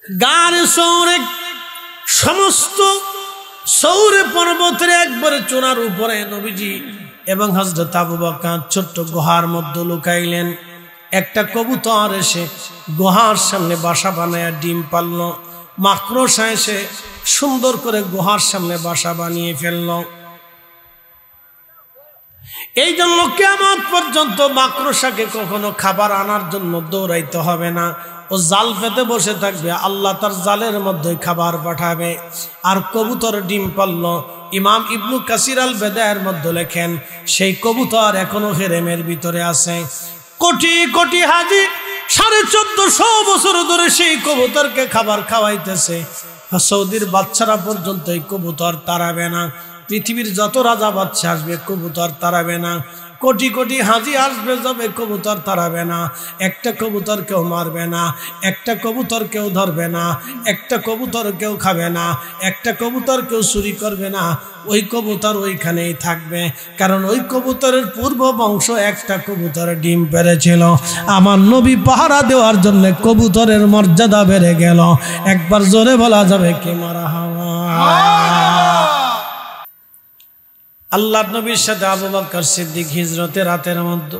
গারে সৌরে সমস্ত সৌরে পর্বতের একবারে চূড়ার উপরে নবীজি এবং হযরত আবু বকর ছোট্ট গুহার মধ্যে লুকাইলেন। একটা কবুতর এসে গুহার সামনে বাসা বানায়া ডিম পারল। মাকড়সা এসে সুন্দর করে গুহার সামনে বাসা বানিয়ে ফেলল। এই জন্য কিয়ামত পর্যন্ত মাকড়সাকে কখনো খাবার আনার জন্য দৌড়াইতে হবে না। ও জাল পেতে বসে থাকবে, আল্লাহ তার জালের মধ্যে খাবার পাঠাবে। আর কবুতর ডিম পারল। ইমাম ইবনু কাসির আল বেদায়ের মধ্যে লেখেন, সেই কবুতর এখনো হেরেমের ভিতরে আছে। কোটি কোটি হাজি 1450 বছর ধরে সেই কবুতরকে খাবার খাওয়াইতেছে। সৌদির বাচ্চারা পর্যন্ত এই কবুতর তাড়াবে না। পৃথিবীর যত রাজা বাচ্চা আসবে কবুতর তাড়াবে না। কোটি কোটি হাজি আসবে, যাবে, কবুতর তাড়াবে না। একটা কবুতর কেউ মারবে না, একটা কবুতর কেউ ধরবে না, একটা কবুতর কেউ খাবে না, একটা কবুতর কেউ চুরি করবে না। ওই কবুতর ওইখানেই থাকবে, কারণ ওই কবুতরের পূর্ব বংশ একটা কবুতর ডিম পেড়েছিল। আমার নবী পাহারা দেওয়ার জন্য কবুতরের মর্যাদা বেড়ে গেল। একবার জোরে বলা যাবে কি মারহাবা। আল্লাহর নবীর সাথে আবু বকর সিদ্দিক হিজরতে রাতের মধ্যে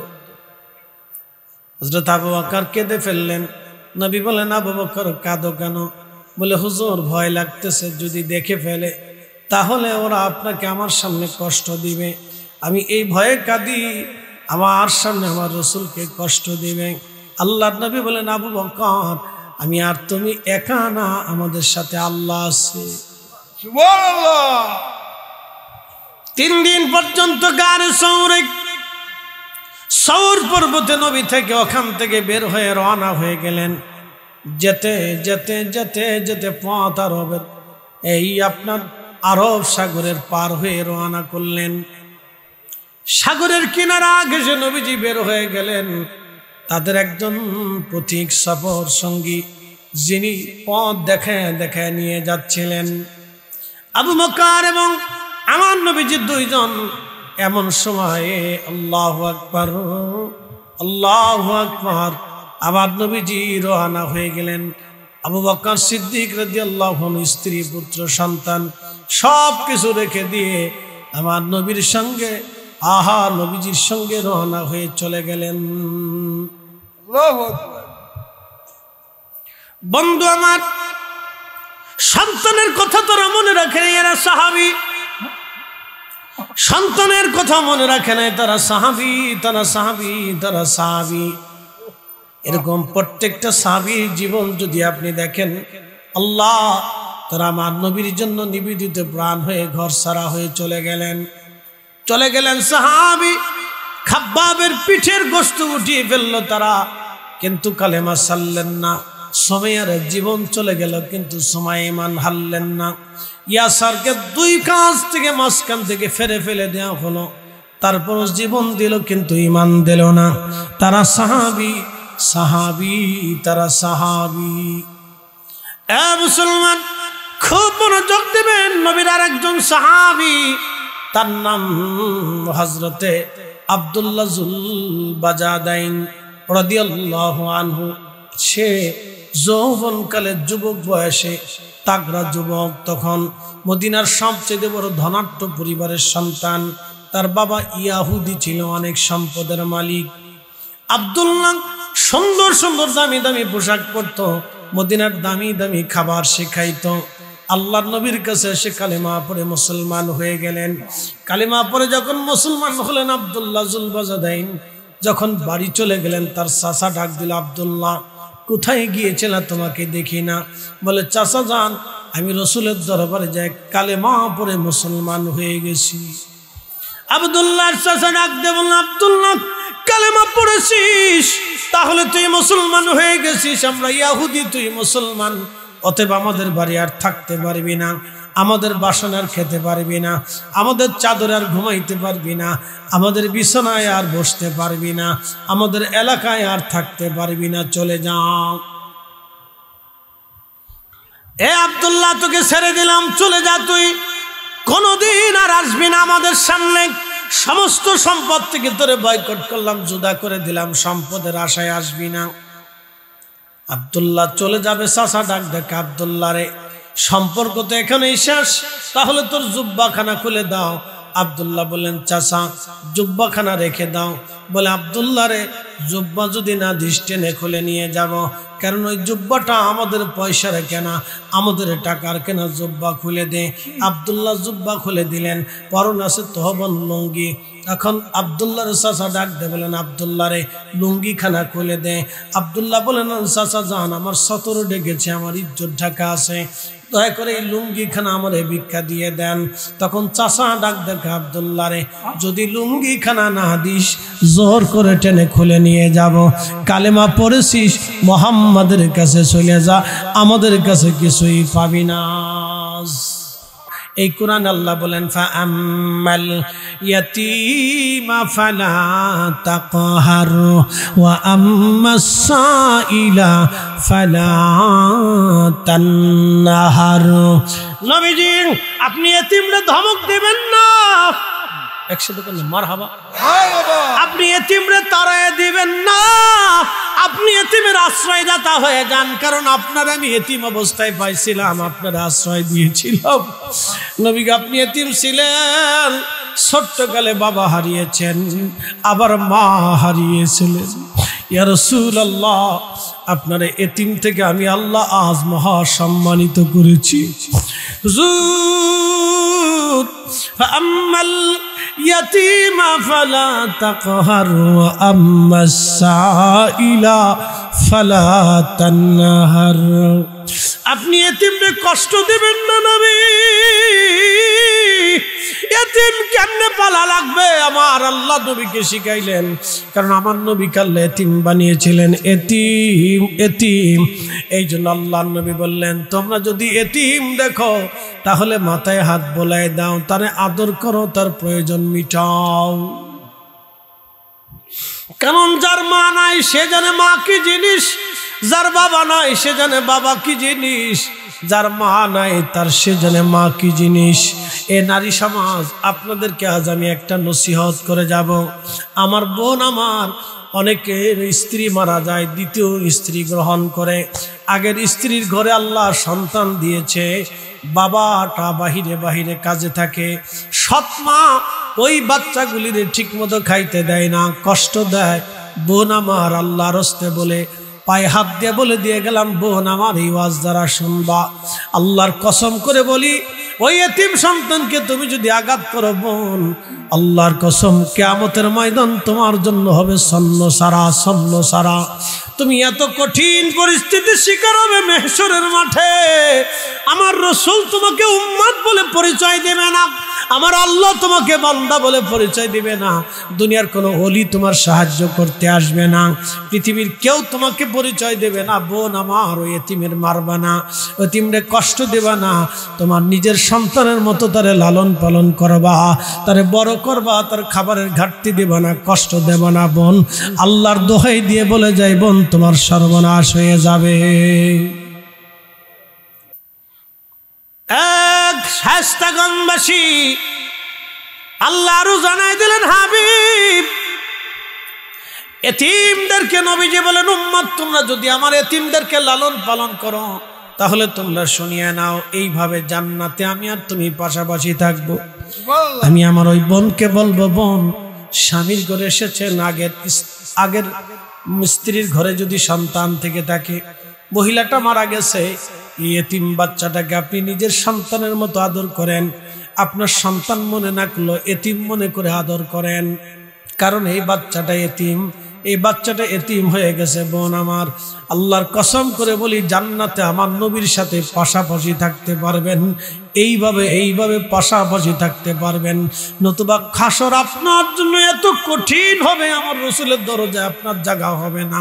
হযরত আবু বকর কেঁদে ফেললেন। নবী বলেন, আবু বকর কাঁদো কেন? বলে, হুজুর ভয় লাগতেছে, যদি দেখে ফেলে তাহলে ওরা আপনাকে আমার সামনে কষ্ট দিবে। আমি এই ভয়ে কাঁদি, আমার সামনে আমার রাসূলকে কষ্ট দিবে। আল্লাহর নবী বলেন, আবু বকর আমি আর তুমি একা না, আমাদের সাথে আল্লাহ আছে। সুবহানাল্লাহ। 3 দিন পর্যন্ত গারে সৌর পর্বতে নবী থেকে ওখান থেকে বের হয়ে রওনা হয়ে গেলেন। যেতে যেতে যেতে যেতে পথ আরবের, এই আপনার আরব সাগরের পার হয়ে রওনা করলেন। সাগরের কিনারা ঘেঁষে নবীজি বের হয়ে গেলেন। তাদের একজন পথিক সফর সঙ্গী, যিনি পথ দেখায় দেখায় নিয়ে যাচ্ছিলেন। আবু বকর এবং আমার নবীজি দুইজন। এমন সময়ে আল্লাহু আকবার, আল্লাহু আকবার, আমার নবীজি রওনা হয়ে গেলেন। আবু বকর সিদ্দিক রাদিয়াল্লাহু আনহু স্ত্রী পুত্র সন্তান সব কিছু রেখে দিয়ে আমার নবীর সঙ্গে নবীজির সঙ্গে রওনা হয়ে চলে গেলেন। আল্লাহু আকবার। বন্ধু আমার, সন্তানের কথা তোরা মনে রাখে নাই, এরা সাহাবী। সন্তানের কথা মনে রাখে নাই, তারা সাহাবী, তারা সাহাবী, তারা সাহাবী। এরকম প্রত্যেকটা সাহাবীর জীবন যদি আপনি দেখেন, আল্লাহ তারা আমার নবীর জন্য নিবেদিত প্রাণ হয়ে ঘর সারা হয়ে চলে গেলেন। সাহাবী খাব্বাবের পিঠের গোশত উঠিয়ে ফেললো তারা, কিন্তু কালেমা ছাড়লেন না। সুমাইয়ার জীবন চলে গেল, কিন্তু সুমাইয়া ঈমান হারলেন না। ইয়াসারকে 2 কাজ থেকে মাঝখান থেকে ফেলে দেওয়া হলো, তারপর জীবন দিল, কিন্তু ঈমান দিল না। তারা সাহাবী, সাহাবী, তারা সাহাবী। এ মুসলমান, খুব মনোযোগ দেবেন। নবীর আরেকজন সাহাবী, তার নাম হযরতে আব্দুল্লাহ যুল বাজাদাইন রাদিয়াল্লাহু আনহু। সে যৌবনকালে যুবক বয়সে তাগড়া যুবক, তখন মদিনার সবচেয়ে বড় ধনাঢ্য পরিবারের সন্তান। তার বাবা ইয়াহুদি ছিল, অনেক সম্পদের মালিক। আব্দুল্লাহ সুন্দর সুন্দর দামি দামি পোশাক পরতো, মদিনার দামি দামি খাবার সে খাইত। আল্লাহর নবীর কাছে সে কালেমা পড়ে মুসলমান হয়ে গেলেন। কালেমা পড়ে যখন মুসলমান হলেন আব্দুল্লাহ যুল বাজাদাইন, যখন বাড়ি চলে গেলেন, তার চাচা ডাক দিল, আব্দুল্লাহ কোথায় গিয়েছিল, তোমাকে দেখি না। বলে, চাচা যান, আমি রাসূলের দরবারে যাই কালেমা পড়ে মুসলমান হয়ে গেছি। আব্দুল্লাহর চাচা ডাক দিয়ে বললেন, আব্দুল্লাহ কালেমা পড়েছিস, তাহলে তুই মুসলমান হয়ে গেছিস। আমরা ইয়াহুদি, তুই মুসলমান, অতএব আমাদের বাড়ি আর থাকতে পারবি না, আমাদের বাসন আর খেতে পারবি না, আমাদের চাদর আর ঘুমাইতে পারবি না, আমাদের বিছানায় আর বসতে পারবি না, আমাদের এলাকায় আর থাকতে পারবি না, চলে যাও। এ আব্দুল্লাহ, তোকে ছেড়ে দিলাম, চলে যা, তুই কোনদিন আর আসবি না আমাদের সামনে। সমস্ত সম্পদ থেকে তোরে বয়কট করলাম, জুদা করে দিলাম, সম্পদের আশায় আসবি না। আব্দুল্লাহ চলে যাবে, চাচা ডাক দেখে আব্দুল্লাহ রে, সম্পর্ক তো এখানেই শেষ, তাহলে তোর জুব্বাখানা খুলে দাও। আব্দুল্লাহ বললেন চাচা জুব্বাখানা রেখে দাও। বলে আব্দুল্লাহ রে, জুব্বা যদি না দিস টেনে খুলে নিয়ে যাব, কারণ ওই জুব্বাটা আমাদের পয়সার কেনা, আমাদের টাকার কেনা, জুব্বা খুলে দে। আব্দুল্লাহ জুব্বা খুলে দিলেন, পরন আছে তহবন লুঙ্গি। এখন আব্দুল্লাহর চাচা ডাক দে, বলেন আব্দুল্লাহ রে লুঙ্গি খানা খুলে দে। আব্দুল্লাহ বলেন চাচা যান, আমার সতর ডেকেছে, আমার ইজ্জত ঢাকা আছে, দয়া করে এই লুঙ্গি খানা আমার ভিক্ষা দিয়ে দেন। তখন চাচা ডাক দেখে আব্দুল্লাহ রে, যদি লুঙ্গি খানা না দিস জোর করে টেনে খুলে নিয়ে যাব। কালেমা পড়েছিস, মুহাম্মাদের কাছে চলে যা, আমাদের কাছে কিছুই পাবি না। এই কোরআন আল্লাহ বলেন ফাআম্মাল ইয়াতীমা ফালা তাকহার ওয়া আম্মাস সাইলা ফালা তানহার। নবীজি আপনি এতিমরে ধমক দিবেন না, একসাথে বলেন মারহাবা। আপনি এতিমরে তাড়ায় দিবেন না, আপনি এতিমের আশ্রয়দাতা হয়ে যান, কারণ আপনার আমি এতিম অবস্থায় পাইছিলাম, আপনার আশ্রয় দিয়েছিলাম। নবী আপনি এতিম ছিলেন, ছোট্টকালে বাবা হারিয়েছেন, আবার মা হারিয়েছিলেন। ইয়া রাসূলুল্লাহ আপনার এতিম থেকে আমি আল্লাহ আজ মহা সম্মানিত করেছি। হুজুর ফাআম্মাল ইয়াতীমা ফালা তাকহার ওয়া আম্মাস সাইলা ফালা তানহার। আপনি এতিমকে কষ্ট দিবেন না নবী। এতিম কেমনে পালা লাগবে আমার আল্লাহ নবীকে শিখাইলেন, কারণ আমার নবী কাল্লা এতিম বানিয়েছিলেন। এতিম এতিম এই জন্য আল্লাহ নবী বললেন, তোমরা যদি এতিম দেখো তাহলে মাথায় হাত বোলায় দাও, তারে আদর করো, তার প্রয়োজন মিটাও। কারণ যার মা নাই সে জানে মা কি জিনিস, যার বাবা নাই সে জানে বাবা কি জিনিস, যার মা নাই তার সে জানে মা কি জিনিস। এ নারী সমাজ আপনাদেরকে আজ আমি একটা নসিহত করে যাব। আমার বোন, আমার অনেকের স্ত্রী মারা যায়, দ্বিতীয় স্ত্রী গ্রহণ করে। আগের স্ত্রীর ঘরে আল্লাহ সন্তান দিয়েছে, বাবাটা বাহিরে বাহিরে কাজে থাকে, সৎ মা ওই বাচ্চাগুলির ঠিক মতো খাইতে দেয় না, কষ্ট দেয়। বোন আমার আল্লাহর হস্তে বলে পায়ে হাত দিয়ে বলে দিয়ে গেলাম, বোন আমার এই ওয়াজ দ্বারা শুনবা, আল্লাহর কসম করে বলি, ওই এতিম সন্তানকে তুমি যদি আঘাত করো বোন, আল্লাহর কসম কিয়ামতের ময়দান তোমার জন্য হবে সন্ন সারা, সন্ন সারা। তুমি এত কঠিন পরিস্থিতির শিকার হবে মেহশরের মাঠে। আমার রাসূল তোমাকে উম্মত বলে পরিচয় দেবে না, আমার আল্লাহ তোমাকে বান্দা বলে পরিচয় দিবে না, দুনিয়ার কোনো ওলি তোমার সাহায্য করতে আসবে না, পৃথিবীর কেউ তোমাকে পরিচয় দেবে না। বোন আমার ওই এতিমের মারবা না, এতিমরে কষ্ট দেবা না, তোমার নিজের সন্তানের মতো তারে লালন পালন করবা, তারে বড় করবা, তার খাবারের ঘাটতি দেবা না, কষ্ট দেবা না বোন। আল্লাহর দোহাই দিয়ে বলে যাই বোন, তোমার সর্বনাশ হয়ে যাবে। এক শায়েস্তাগঞ্জবাসী আল্লাহ আরো জানাই দিলেন, হাবিব এতিমদেরকে নবীজি বলেন, উম্মত তোমরা যদি আমার এতিমদেরকে লালন পালন করো তাহলে তোমরা শুনিয়ে নাও, এইভাবে জান্নাতে আমি আর তুমি পাশাপাশি থাকবো। আমি আমার ওই বোনকে বলবো, বোন স্বামীর ঘরে এসেছেন, আগের স্ত্রীর ঘরে যদি সন্তান থেকে থাকে, মহিলাটা মারা গেছে, এই এতিম বাচ্চাটাকে আপনি নিজের সন্তানের মতো আদর করেন। আপনার সন্তান মনে না করলো এতিম মনে করে আদর করেন, কারণ এই বাচ্চাটা এতিম, এই বাচ্চাটা এতিম হয়ে গেছে। বোন আমার আল্লাহর কসম করে বলি, জান্নাতে আমার নবীর সাথে পাশাপাশি থাকতে পারবেন, এইভাবে পাশাপাশি থাকতে পারবেন। নতুবা খাসর আপনার জন্য এত কঠিন হবে, আমার রাসূলের দরজায় আপনার জায়গা হবে না,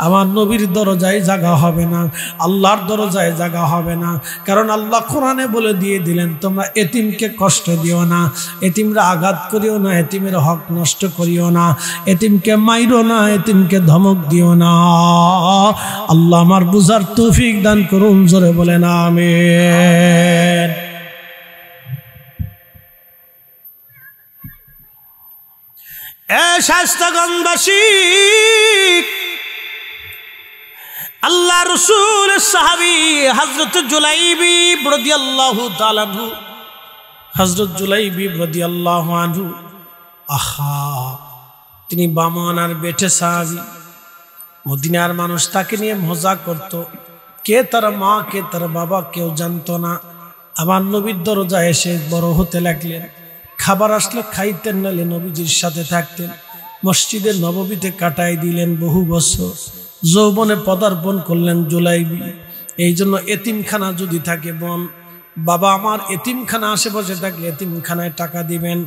আমার নবীর দরজায় জায়গা হবে না, আল্লাহর দরজায় জায়গা হবে না। কারণ আল্লাহ কোরআনে বলে দিয়ে দিলেন, তোমরা এতিমকে কষ্ট দিও না, এতিমরা আঘাত করিও না, এতিমের হক নষ্ট করিও না, এতিমকে মাইরো না, এতিমকে ধমক দিও না। আল্লাহ আমার বুঝার তৌফিক দান করুন, জোরে বলেন আমিন। শায়েস্তাগঞ্জবাসী আল্লাহ রাসূলের সাহাবী হযরত জুলাইবি রাদিয়াল্লাহু তাআলা আনহু, হযরত জুলাইবি রাদিয়াল্লাহু আনহু, আহা তিনি বামনার বেটে সাহাবী। মদিনার মানুষ তাকে নিয়ে মজা করত, কে তার মা কে তার বাবা কেউ জানতো না। আমার নবীর দরজায় এসে বড় হতে লাগলেন। খাবার আসলে খাইতেন, নালে নবীজির সাথে থাকতেন। মসজিদে নববীতে কাটাই দিলেন বহু বছর। যৌবনে পদার্পণ করলেন জুলাইবি। এই জন্য এতিমখানা যদি থাকে বোন, বাবা আমার এতিমখানা আশেপাশে থাকলে এতিমখানায় টাকা দিবেন,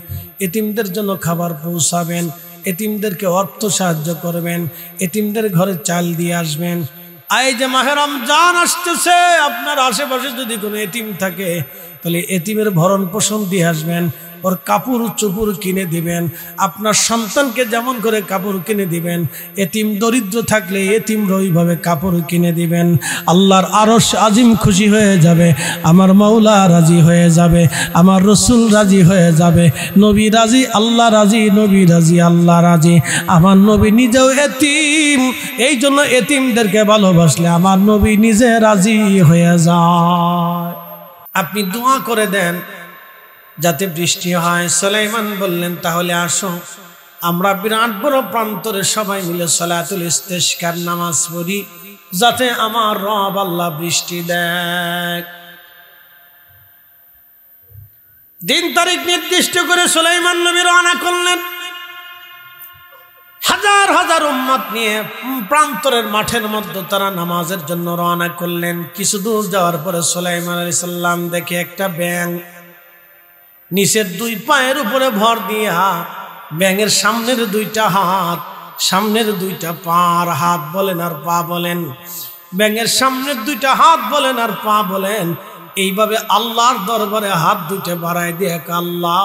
এতিমদের জন্য খাবার পৌঁছাবেন, এতিমদেরকে অর্থ সাহায্য করবেন, এতিমদের ঘরে চাল দিয়ে আসবেন। এই যে মাহে রমজান আসতেছে, আপনার আশেপাশে যদি কোনো এতিম থাকে তাহলে এতিমের ভরণ পোষণ দিয়ে আসবেন, ওর কাপড় চোপড় কিনে দিবেন। আপনার সন্তানকে যেমন করে কাপড় কিনে দিবেন, এতিম দরিদ্র থাকলে এতিমরা ওইভাবে কাপড় কিনে দিবেন। আল্লাহর আরশ আজিম খুশি হয়ে যাবে, আমার মাওলা রাজি হয়ে যাবে, আমার রসুল রাজি হয়ে যাবে। নবী রাজি, আল্লাহ রাজি, নবী রাজি, আল্লাহ রাজি। আমার নবী নিজেও এতিম, এই জন্য এতিমদেরকে ভালোবাসলে আমার নবী নিজে রাজি হয়ে যায়। আপনি দোয়া করে দেন যাতে বৃষ্টি হয়। সুলাইমান বললেন তাহলে আসো আমরা বিরাট বড় প্রান্তরে সবাই মিলে সালাতুল ইস্তিসকার নামাজ পড়ি, যাতে আমার রব আল্লাহ বৃষ্টি দেয়। দিন তারিখ নির্দিষ্ট করে সুলাইমান নবী রওনা করলেন। হাজার হাজার উম্মত নিয়ে প্রান্তরের মাঠের মধ্যে তারা নামাজের জন্য রওনা করলেন। কিছু দূর যাওয়ার পরে সুলাইমান আলাইহিস সালাম দেখে একটা ব্যাঙ নিচের দুই পায়ের উপরে ভর দিয়া, ব্যাঙের সামনের দুইটা হাত, সামনের দুইটা পা, আর হাত বলেন আর পা বলেন, ব্যাঙের সামনের দুইটা হাত বলেন আর পা বলেন। এইভাবে আল্লাহর দরবারে হাত দুইটা বাড়ায় দিয়ে, আল্লাহ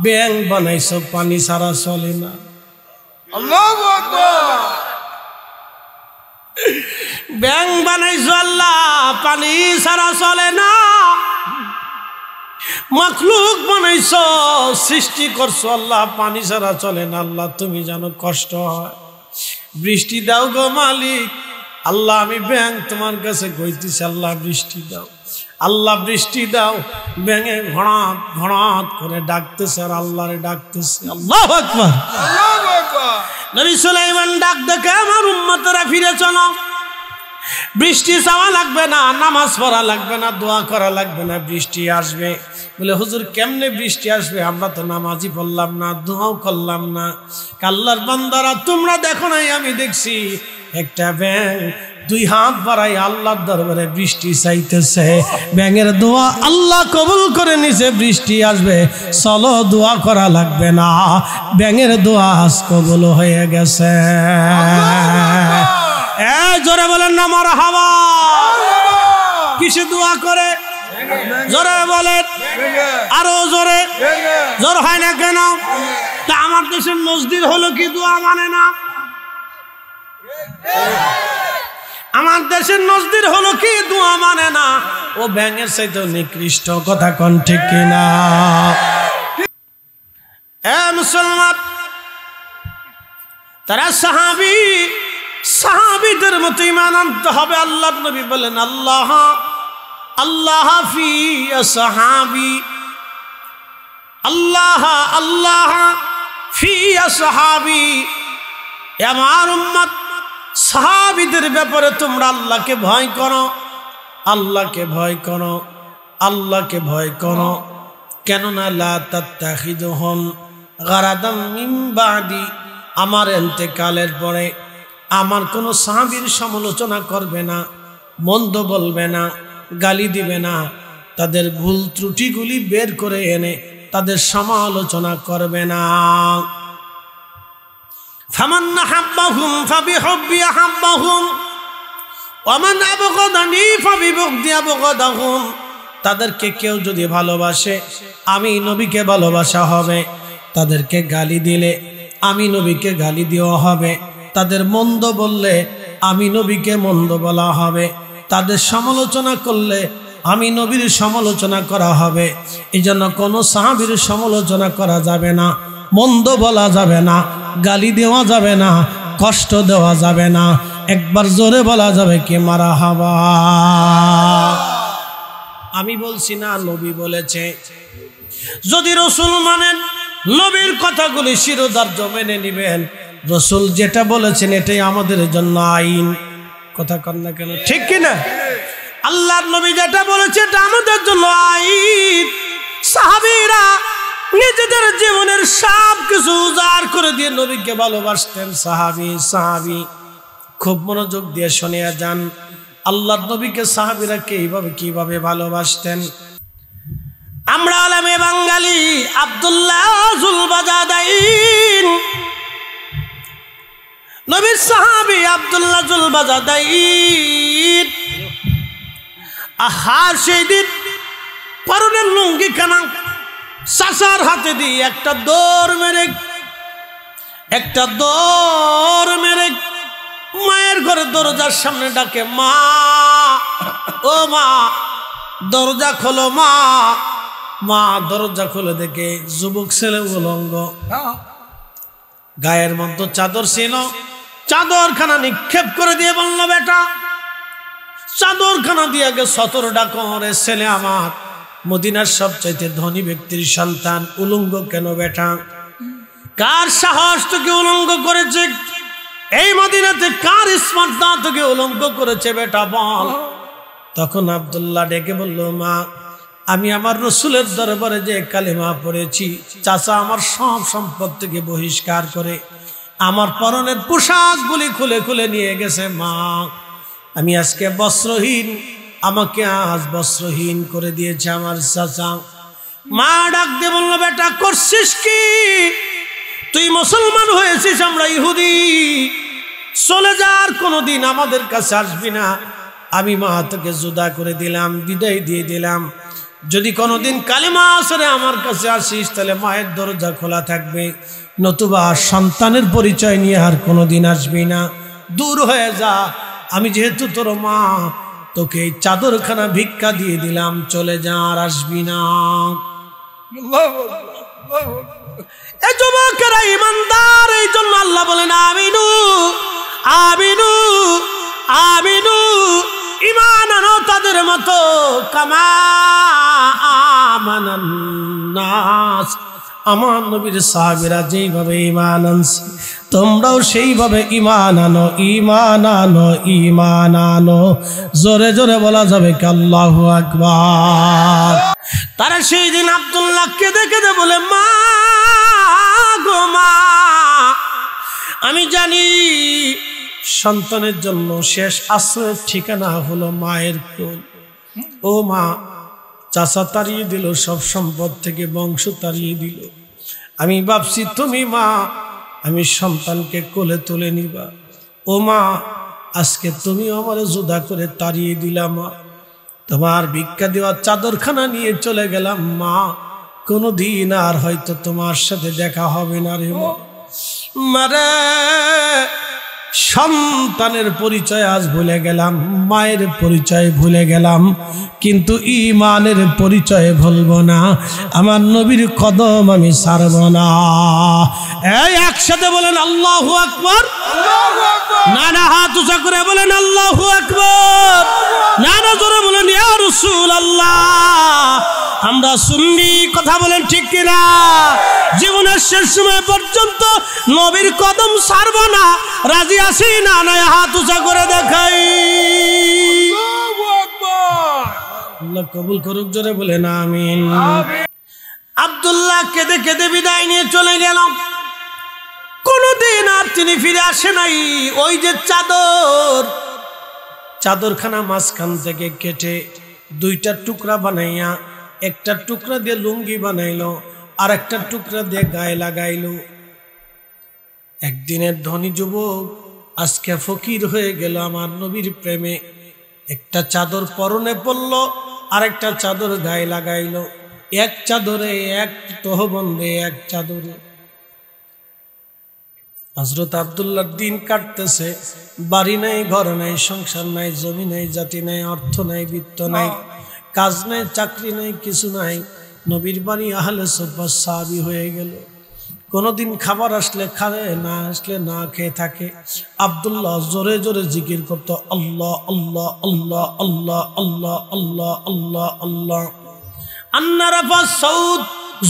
ব্যাঙ বানাইছো, পানি ছাড়া চলে না। আল্লাহু আকবার। ব্যাঙ বানাইছো আল্লাহ, পানি ছাড়া চলে না। মখলুক বানাইছো, সৃষ্টি করছো আল্লাহ, পানি ছাড়া চলে না। আল্লাহ তুমি জানো কষ্ট হয়, বৃষ্টি দাও গো মালিক। আল্লাহ আমি ব্যাঙ তোমার কাছে কইতেছি, আল্লাহ বৃষ্টি দাও, আল্লাহ বৃষ্টি দাও। ব্যাঙে ঘড়াত ঘড়াত করে ডাকতেছে আর আল্লাহরে ডাকতেছে। আল্লাহু আকবার, আল্লাহু আকবার। নবী সুলাইমান ডাক দেখে, আমার উম্মতরা ফিরে চলো, বৃষ্টি চাওয়া লাগবে না, নামাজ পড়া লাগবে না, দোয়া করা লাগবে না, বৃষ্টি আসবে। বলে হুজুর কেমনে বৃষ্টি আসবে? আমরা তো নামাজই পড়লাম না, দোয়াও করলাম না। আল্লাহর বান্দারা তোমরা দেখো নাই, আমি দেখছি একটা ব্যাঙ দুই হাত বাড়াই আল্লাহর দরবারে বৃষ্টি চাইতেছে। ব্যাঙের দোয়া আল্লাহ কবুল করে নিছে, বৃষ্টি আসবে। চলো দোয়া করা লাগবে না, ব্যাঙের দোয়া আজ কবুল হয়ে গেছে। জোরে বলেন না মারহাবা। কিসে দোয়া করে? জোরে বলেন, আরো জোরে। জোর হয় না কেন? তা আমার দেশের মসজিদ হলো কি দোয়া মানে না? আমার দেশের মসজিদ হলো কি দোয়া মানে না? ও ব্যাঙের চাইতে নিকৃষ্ট, কথা কোন ঠিক কিনা? মুসলমান, তারা সাহাবী, সাহাবীদের মতো ঈমান আনতে হবে। আল্লাহর নবী বলেন, আল্লাহ আল্লাহ ফি আসহাবি, আল্লাহ আল্লাহ ফি আসহাবি। আমার উম্মত সাহাবীদের ব্যাপারে তোমরা আল্লাহকে ভয় করো, আল্লাহকে ভয় করো, আল্লাহকে ভয় করো। কেননা লা তাত্তাখিযুহুম গারাদাম মিন বাদি, আমার ইন্তেকালের পরে আমার কোনো সাহাবীর সমালোচনা করবে না, মন্দ বলবে না, গালি দিবে না, তাদের ভুল ত্রুটিগুলি বের করে এনে তাদের সমালোচনা করবে না। ফামান আহাব্বাহুম ফাবিহুব্বি আহাব্বাহুম ওয়া মান আবগাদানি ফাবিবুগদি আবগাদাহুম। তাদেরকে কেউ যদি ভালোবাসে আমি নবীকে ভালোবাসা হবে, তাদেরকে গালি দিলে আমি নবীকে গালি দেওয়া হবে, তাদের মন্দ বললে আমি নবীকে মন্দ বলা হবে, তাদের সমালোচনা করলে আমি নবীর সমালোচনা করা হবে। এই জন্য কোনো সাহাবীর সমালোচনা করা যাবে না, মন্দ বলা যাবে না, গালি দেওয়া যাবে না, কষ্ট দেওয়া যাবে না। একবার জোরে বলা যাবে কি মারহাবা। আমি বলছি না, নবী বলেছে। যদি রাসূল মানেন, নবীর কথাগুলি শিরোধার্য মেনে নেবেন। রাসূল যেটা বলেছেন এটাই আমাদের জন্য আইন। কথা কন না কেন, ঠিক কিনা? আল্লাহর নবী যেটা বলেছে এটা আমাদের জন্য আইন। সাহাবীরা নিজেদের জীবনের সব কিছু উজাড় করে দিয়ে নবীকে ভালোবাসতেন। সাহাবী খুব মনোযোগ দিয়ে শুনে যান। আল্লাহর নবীকে সাহাবীরা কিভাবে ভালোবাসতেন। আমরা আলেমে বাঙালি আব্দুল্লাহ জুলবাজাদাইন, নবীর সাহাবী আব্দুল্লাহ জুলবাজাদাইন, আহার সেই দিন পরনের লুঙ্গি খানা চাচার হাতে দিয়ে একটা দৌড় মেরে মায়ের ঘরে দরজার সামনে ডাকে, মা ও মা দরজা খোলো, মা দরজা খুলে দেখে যুবক ছেলে উলঙ্গ, গায়ের মধ্যে চাদর ছিল। চাদরখানা নিক্ষেপ করে দিয়ে বলল, বেটা চাদরখানা দিয়ে আগে সতর ডাকো, রে ছেলে আমার মদিনার সবচাইতে ধনী ব্যক্তির সন্তান, উলঙ্গ কেন বেটা? কার সাহস তোকে উলঙ্গ করেছে? এই মদিনাতে কার স্মার্টতা তোকে উলঙ্গ করেছে বেটা বল? তখন আব্দুল্লাহ ডেকে বলল, মা আমি আমার রসুলের দরবারে যে কালেমা পড়েছি, চাচা আমার সব সম্পদ থেকে বহিষ্কার করে আমার পরনের পোশাকগুলি খুলে খুলে নিয়ে গেছে। মা আমি আজকে বস্ত্রহীন, আমাকে আজ বস্ত্রহীন করে দিয়েছে আমার চাচা। মা ডাক দিয়ে বলল, বেটা করছিস কি? তুই মুসলমান হয়েছিস, আমরা ইহুদি। চলে যার কোনোদিন আমাদের কাছে আসবি না। আমি মা তোকে জুদা করে দিলাম, বিদায় দিয়ে দিলাম। যদি কোনোদিন কালিমা আসরে আমার কাছে আসিস তাহলে মায়ের দরজা খোলা থাকবে, নতুবা সন্তানের পরিচয় নিয়ে আর কোনোদিন আসবি না। দূর হয়ে যা। আমি যেহেতু তোর মা, তোকে এই চাদরখানা ভিক্ষা দিয়ে দিলাম, চলে যা, আর আসবি না। এই যুবকেরা ইমানদার, এই জন্য আল্লাহ বলেন আমিনু আমিনু আমিনু, ঈমান আনো তাদের মতো, কামা আমানান নাস। আমার নবীর সাহাবীরা যেইভাবে ঈমান আনছে তোমরাও সেইভাবে ঈমান আনো, ঈমান আনো, ঈমান আনো। জোরে জোরে বলা যাবে কি আল্লাহু আকবার। তারা সেই দিন আব্দুল্লাহকে দেখে বলে, মা গো মা, আমি জানি সন্তানের জন্য শেষ আশ্রয়ের ঠিকানা হলো মায়ের কোল। ও মা, চাচা তাড়িয়ে দিল, সব সম্পদ থেকে বংশ তাড়িয়ে দিল। আমি ভাবছি তুমি মা, আমি সন্তানকে কোলে তুলে নিবা। ও মা, আজকে তুমি আমার জুদা করে তাড়িয়ে দিলাম। মা তোমার ভিক্ষা দেওয়া চাদরখানা নিয়ে চলে গেলাম। মা কোনোদিন আর হয়তো তোমার সাথে দেখা হবে না রে মা। মারে সন্তানের পরিচয় আজ ভুলে গেলাম, মায়ের পরিচয় ভুলে গেলাম, কিন্তু ঈমানের পরিচয় ভুলবো না। আমার নবীর কদম আমি ছাড়ব না। এই একসাথে বলেন আল্লাহু আকবার। না না হাত উঁচা করে বলেন আল্লাহু আকবার। না না জোরে বলেন ইয়া রাসূলুল্লাহ। আমরা সুন্নি, কথা বলেন ঠিক কিনা? জীবনের শেষ সময় পর্যন্ত নবীর কদম ছাড়ব না। রাজি আছি না? না হাত উঁচা করে দেখাই। আল্লাহ কবুল করুক, জোরে বলেন আমিন। আব্দুল্লাহ কেঁদে কেঁদে বিদায় নিয়ে চলে গেল। কোনদিন আর তিনি ফিরে আসে নাই। ওই যে চাদরখানা মাঝখান থেকে কেটে দুইটা টুকরা বানাইয়া, একটা টুকরা দিয়ে লুঙ্গি বানাইলো, আর একটা টুকরা দিয়ে গায়ে লাগাইলো। একদিনের ধনী যুবক আজকে ফকির হয়ে গেল আমার নবীর প্রেমে। একটা চাদর পরনে পড়লো, আর একটা চাদর গায়ে লাগাইলো। এক চাদরে, এক তহবন্দে, এক চাদরে। হযরত আব্দুল্লাহর দিন কাটতেছে, বাড়ি নাই, ঘর নাই, সংসার নাই, জমি নাই, জাতি নাই, অর্থ নাই, বিত্ত নাই, কাজ নাই, চাকরি নাই, কিছু নাই। নবীর বাড়ি আহলে সুফফা সাহাবী হয়ে গেল। কোনদিন খাবার আসলে খাবে, না আসলে না খেয়ে থাকে। আব্দুল্লাহ জোরে জোরে জিকির করতো, আল্লাহ আল্লাহ আল্লাহ আল্লাহ আল্লাহ আল্লাহ আল্লাহ আল্লাহ। আন্না রাফা সাউদ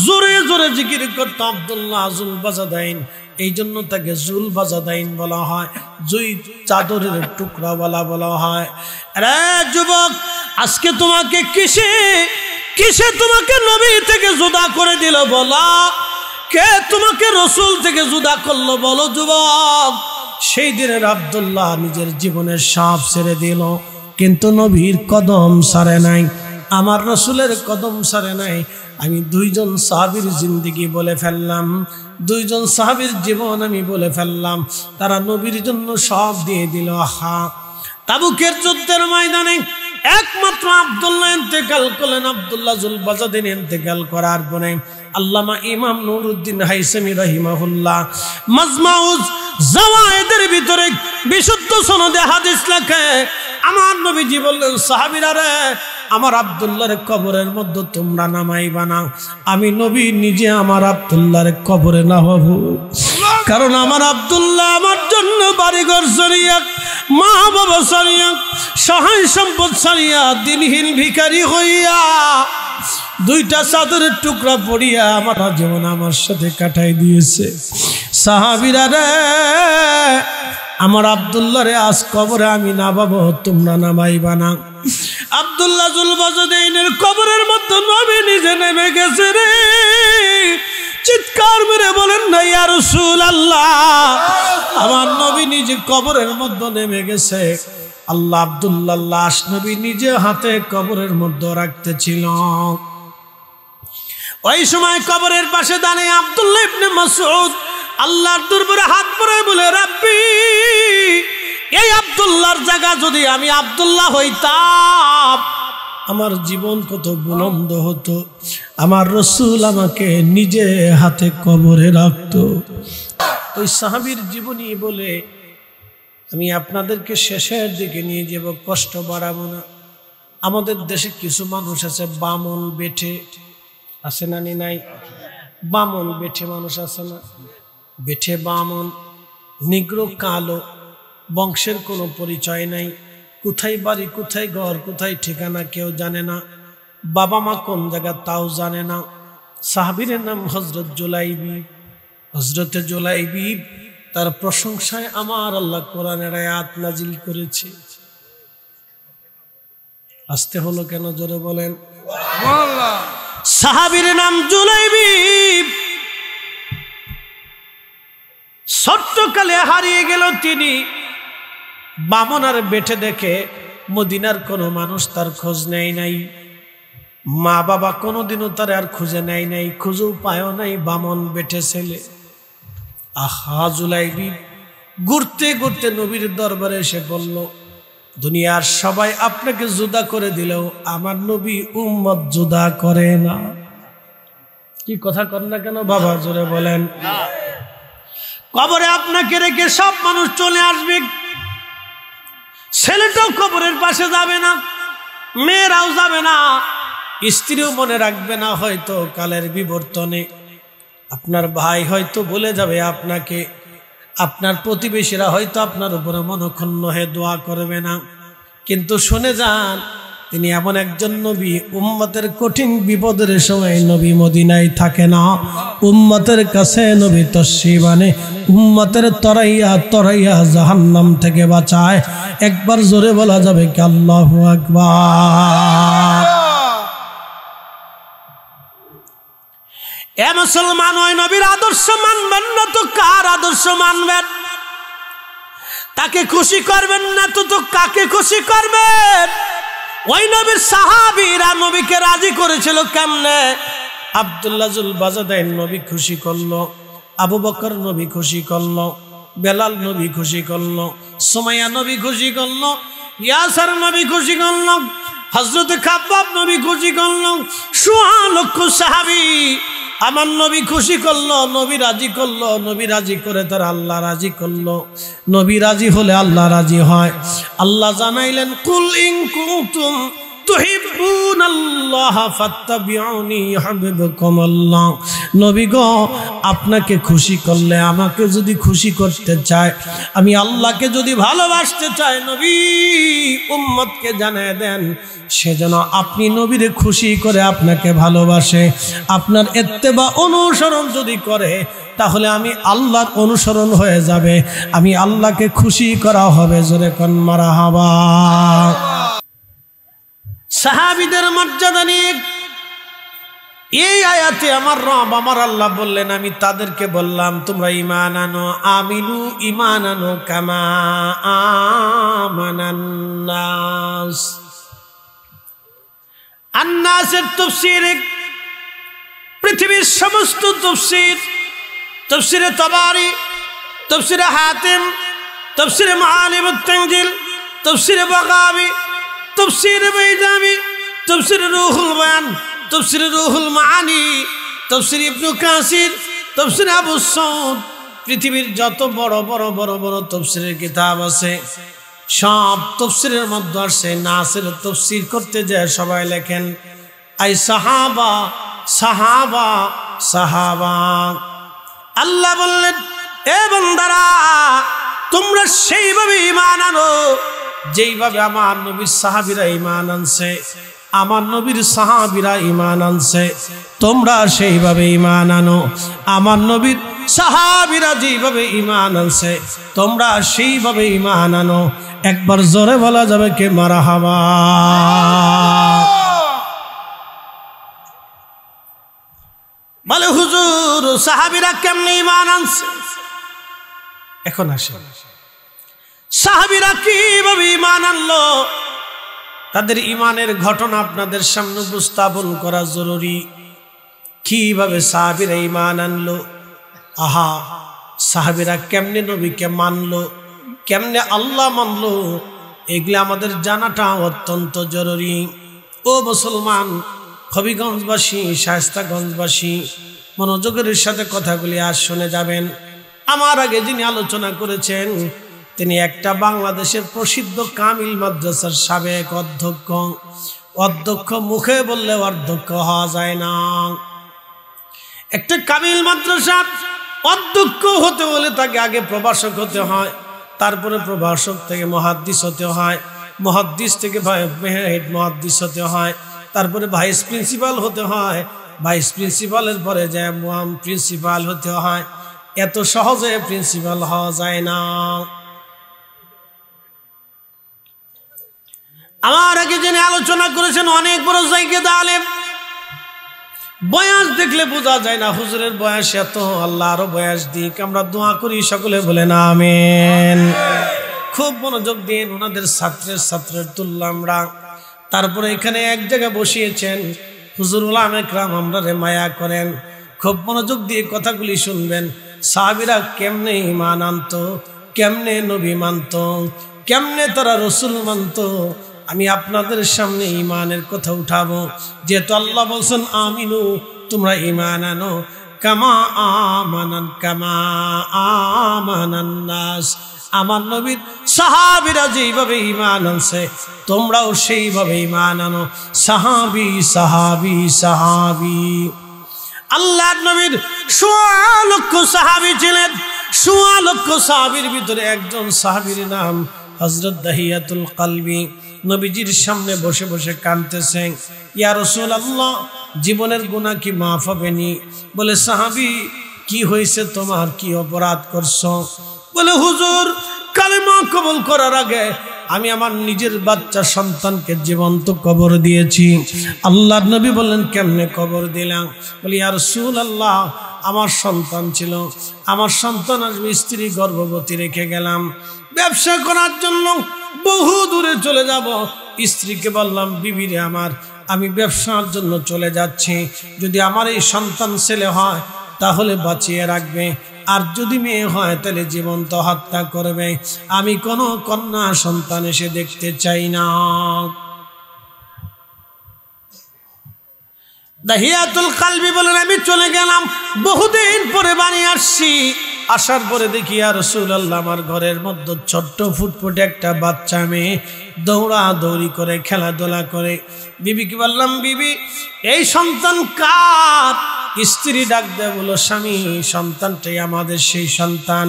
জোরে জোরে জিকির করতো আব্দুল্লাহ জুলবাজাদাইন। এই জন্য তাকে জুলবাজাদাইন বলা হয়, জুই চাদরের টুকরাওয়ালা বলা হয়। আরে যুবক, আজকে তোমাকে কিসে কিসে তোমাকে নবী থেকে জুদা করে দিল বলা? কে তোমাকে রসুল থেকে জুদা করলো বলো যুবক? সেই দিনের আব্দুল্লাহ নিজের জীবনের সব ছেড়ে দিল, কিন্তু নবীর কদম সারে নাই, আমার রসুলের কদম সারে নাই। আমি দুইজন সাহাবীর জিন্দেগি বলে ফেললাম, দুইজন সাহাবীর জীবন আমি বলে ফেললাম। তারা নবীর জন্য সব দিয়ে দিল। হা, তাবুকের যুদ্ধের ময়দানে একমাত্র আব্দুল্লাহ ইন্তেকাল করলেন। আব্দুল্লাহ জুলবাজাদিন ইন্তেকাল করার পরে আল্লামা ইমাম নুরউদ্দিন হাইসামি রাহিমাহুল্লাহ মাজমাউজ জাওয়ায়েদের ভিতরে বিশুদ্ধ সনদে হাদিস লেখে, আমার নবীজি বললেন, সাহাবীরা রে, আমার আব্দুল্লাহর কবরের মধ্যে তোমরা নামাইবা না। আমি নবী নিজে আমার আব্দুল্লাহর কবরে নামাবো, কারণ আমার আব্দুল্লাহ আমার জন্য বাড়িঘর ছাড়িয়া, মা বাবা ছাড়িয়া, সহায় সম্পদ ছাড়িয়া, দিনহীন ভিখারি হইয়া, দুইটা চাদরের টুকরা পড়িয়া আমার জীবন আমার সাথে কাটাই দিয়েছে। সাহাবীরা রে, আমার আব্দুল্লাহরে আজ কবরে আমি নামাবো, তোমরা নামাইবা না। আব্দুল্লাহ জুলবাজাদাইনের কবরের মধ্যে নবী নিজে নেমে গেছে রে। চিৎকার মেরে বলেন না, ইয়া রাসূলুল্লাহ, আমার নবী নিজে কবরের মধ্যে নেমে গেছে। আল্লাহ আব্দুল্লাহ লাশ নবী নিজে হাতে কবরের মধ্যে রাখতেছিল। ওই সময় কবরের পাশে দাঁড়িয়ে আব্দুল্লাহ ইবনে মাসউদ আল্লাহর দরবারে হাত পরে বলে, রাব্বি, এই আব্দুল্লাহর জায়গা যদি আমি আব্দুল্লাহ হইতাম, আমার জীবন কত বুলন্দ হতো। আমার রসুল আমাকে নিজে হাতে কবরে রাখতো। ওই সাহাবীর জীবনী বলে আমি আপনাদেরকে শেষের দিকে নিয়ে যাব, কষ্ট বাড়াবো না। আমাদের দেশে কিছু মানুষ আছে বামন বেঠে, আছে না নাই? বামন বেঠে মানুষ আছে না? বেঠে বামন, নিগ্রো কালো, বংশের কোনো পরিচয় নাই, কোথায় বাড়ি, কোথায় ঘর, কোথায় ঠিকানা কেউ জানে না, বাবা মা কোন জায়গা তাও জানে না। সাহাবীর নাম হযরত জুলাইবি। হযরতে জুলাইবি, তার প্রশংসায় আমার আল্লাহ কোরআনের আয়াত নাজিল করেছে। আসতে হলো কেন, জোরে বলেন। সাহাবীর নাম জুলাইবি। ছোট্টকালে হারিয়ে গেল তিনি। বামনার বেঠে দেখে মদিনার কোনো মানুষ তার খোঁজ নেয় নাই, মা বাবা কোনোদিনও তার আর খুঁজে নেয় নাই, খুঁজেও পায়ও নাই। বামন বেঠে ছেলে। আহা, জুলাইবি ঘুরতে ঘুরতে নবীর দরবারে এসে বলল, দুনিয়ার সবাই আপনাকে জুদা করে দিলেও আমার নবী উম্মত জুদা করে না। কি কথা কর না কেন বাবা, জোরে বলেন। কবরে আপনাকে রেখে সব মানুষ চলে আসবে, ছেলেটাও কবরের পাশে যাবে না, মেয়েরাও যাবে না, স্ত্রীও মনে রাখবে না। হয়তো কালের বিবর্তনে আপনার ভাই হয়তো বলে যাবে আপনাকে, আপনার প্রতিবেশীরা হয়তো আপনার উপরে মনক্ষুণ্ণ হয়ে দোয়া করবে না। কিন্তু শুনে যান, তিনি এমন একজন নবী, উম্মতের কঠিন বিপদের সময় নবী মদিনায় থাকে না, উম্মতের কাছে নবী তশরিফ আনে, উম্মতের তরাইয়া তরাইয়া জাহান্নাম থেকে বাঁচায়। একবার জোরে বলা যাবে কি আল্লাহু আকবার। এ মুসলমান, ওই নবীর আদর্শ মানবেন না তো কার আদর্শ মানবেন? তাকে খুশি করবেন না তো কাকে খুশি করবেন? ওই নবীর সাহাবীরা নবীকে রাজি করেছিল কেমনে? আব্দুল্লাহ জুলবাজাদাইন নবী খুশি করলো, আবু বকর নবী খুশি করলো, বেলাল নবী খুশি করলো, সুমাইয়া নবী খুশি করলো, ইয়াসার নবী খুশি করলো, হযরত খাব্বাব নবী খুশি করলো। ১৬ লক্ষ সাহাবী আমার নবী খুশি করলো, নবী রাজি করলো, নবী রাজি করে তার আল্লাহ রাজি করলো। নবী রাজি হলে আল্লাহ রাজি হয়। আল্লাহ জানাইলেন, কুল ইন কুনতুম তুহিব্বুনা তুহিব্বুনাল্লাহ ফাত্তাবিউনি ইউহিব্বুকুমুল্লাহ। নবী গো, আপনাকে খুশি করলে, আমাকে যদি খুশি করতে চায়, আমি আল্লাহকে যদি ভালোবাসতে চাই, নবী উম্মতকে জানিয়ে দেন সেজন্য আপনি নবীরে খুশি করে আপনাকে ভালোবাসে। আপনার ইত্তেবা অনুসরণ যদি করে তাহলে আমি আল্লাহর অনুসরণ হয়ে যাবে, আমি আল্লাহকে খুশি করা হবে। জোরে কোন মারহাবা। সাহাবীদের মর্যাদা নিয়ে এই আয়াতে আমার রব আমার আল্লাহ বললেন, আমি তাদেরকে বললাম তোমরা ঈমান আনো, আমিনু ঈমান আনো কামা আমানান নাস। আন-নাসের তাফসীর পৃথিবীর সমস্ত তাফসীর, তাফসীরে তাবারি, তাফসীরে হাতিম, তাফসীরে মাআলিমুত তানজিল, তাফসীরে বাগাবী, তাফসীরে বাইজামি, তাফসীরে রুহুল বায়ান, তাফসীরে রুহুল মাআনি, তাফসীর ইবনে কাসির, তাফসীর আবু সাউদ, পৃথিবীর যত বড় বড় বড় বড় তাফসীরের কিতাব আছে সব তাফসীরের মধ্যে আসে নাসের তাফসীর করতে যায় সবাই লেখেন আই সাহাবা সাহাবা সাহাবা। আল্লাহ বললেন, এ বান্দারা তোমরা সেইভাবে ঈমান আনো যেইভাবে আমার নবীর সাহাবীরা ঈমান আনছে, আমার নবীর সাহাবীরা ঈমান আনছে, তোমরা সেইভাবে ঈমান আনো। আমার নবীর সাহাবীরা যেইভাবে ঈমান আনছে তোমরা সেইভাবে ঈমান আনো। একবার জোরে বলা যাবে কে মারহাবা। বলে হুজুর সাহাবীরা কেমনে ঈমান আনছে? এখন আসেন সাহাবীরা কিভাবে ঈমান আনলো তাদের ঈমানের ঘটনা আপনাদের সামনে উপস্থাপন করা জরুরি। কিভাবে সাহাবীরা ঈমান আনলো, আহা সাহাবীরা কেমনে নবীকে মানলো, কেমনে আল্লাহ মানলো, এগুলো আমাদের জানাটা অত্যন্ত জরুরি। ও মুসলমান, হবিগঞ্জবাসী, শায়েস্তাগঞ্জবাসী, মনোযোগের সাথে কথাগুলি আজ শুনে যাবেন। আমার আগে যিনি আলোচনা করেছেন তিনি একটা বাংলাদেশের প্রসিদ্ধ কামিল মাদ্রাসার সাবেক অধ্যক্ষ। অধ্যক্ষ মুখে বললে অধ্যক্ষ হওয়া যায় না। একটা কামিল মাদ্রাসার অধ্যক্ষ হতে হলে তাকে আগে প্রভাষক হতে হয়, তারপরে প্রভাষক থেকে মুহাদ্দিস হতে হয়, মুহাদ্দিস থেকে হেড মুহাদ্দিস হতে হয়, তারপরে ভাইস প্রিন্সিপাল হতে হয়, ভাইস প্রিন্সিপালের পরে যায় প্রিন্সিপাল হতে হয়। এত সহজে প্রিন্সিপাল হওয়া যায় না। আমার আগে যিনি আলোচনা করেছেন অনেক বড় জায়গা আলেম, বয়স দেখলে বোঝা যায় না হুজুরের বয়স এত, আল্লাহ আরো বয়স দিক। আমরা দোয়া করি, সকলে বলেন আমিন। খুব মনোযোগ দিন, ওনাদের ছাত্রের তুল্য আমরা। তারপরে এখানে এক জায়গায় বসিয়েছেন হুজুর উলামা ইকরাম, আমরা রে মায়া করেন, খুব মনোযোগ দিয়ে কথাগুলি শুনবেন। সাহাবীরা কেমনে ঈমান আনতো, কেমনে নবী মানতো, কেমনে তারা রসুল মানতো, আমি আপনাদের সামনে ঈমানের কথা উঠাবো। যেহেতু আল্লাহ বলছেন আমিনু, তোমরা ঈমান আনো কামা আমানান নাস। আমার নবীর সাহাবীরা যেইভাবে ঈমান আনছে তোমরাও সেইভাবে ঈমান আনো। সাহাবী সাহাবী সাহাবী। আল্লাহর নবীর ১৬ লক্ষ সাহাবী ছিলেন। ১৬ লক্ষ সাহাবীর ভিতরে একজন সাহাবীর নাম হযরত দাহিয়াতুল কলবি। নবীজির সামনে বসে বসে কাঁদতেছেন, ইয়া রাসূলুল্লাহ জীবনের গুনাহ কি মাফ হবে নি? বলে সাহাবী কি হয়েছে তোমার, কি অপরাধ করছো? বলে হুজুর কালেমা কবুল করার আগে আমি আমার নিজের বাচ্চা সন্তানকে জীবন্ত কবর দিয়েছি। আল্লাহর নবী বললেন কেমনে কবর দিলাম? বলি ইয়া রাসূলুল্লাহ আমার সন্তান ছিল, আমার সন্তান আসবে, স্ত্রী গর্ভবতী রেখে গেলাম, ব্যবসা করার জন্য বহু দূরে চলে যাব। স্ত্রীকে বললাম বিবিরে আমার, আমি ব্যবসার জন্য চলে যাচ্ছি, যদি আমার এই সন্তান ছেলে হয় তাহলে বাঁচিয়ে রাখবে, আর যদি মেয়ে হয় তাহলে জীবন্ত হত্যা করবে। আমি কোনো কন্যা সন্তান এসে দেখতে চাই না। দাহিয়াতুল কলবি বলেন আমি চলে গেলাম, বহুদিন পরে বাড়ি আসছি, আসার পরে দেখি ইয়া রাসূলুল্লাহ আমার ঘরের মধ্যে ছোট্ট ফুটফুটে একটা বাচ্চা মেয়ে দৌড়াদৌড়ি করে খেলাধুলা করে। বিবিকে বললাম, বিবি এই সন্তান কার? স্ত্রী ডাক দেয়, বলো স্বামী সন্তানটাই আমাদের সেই সন্তান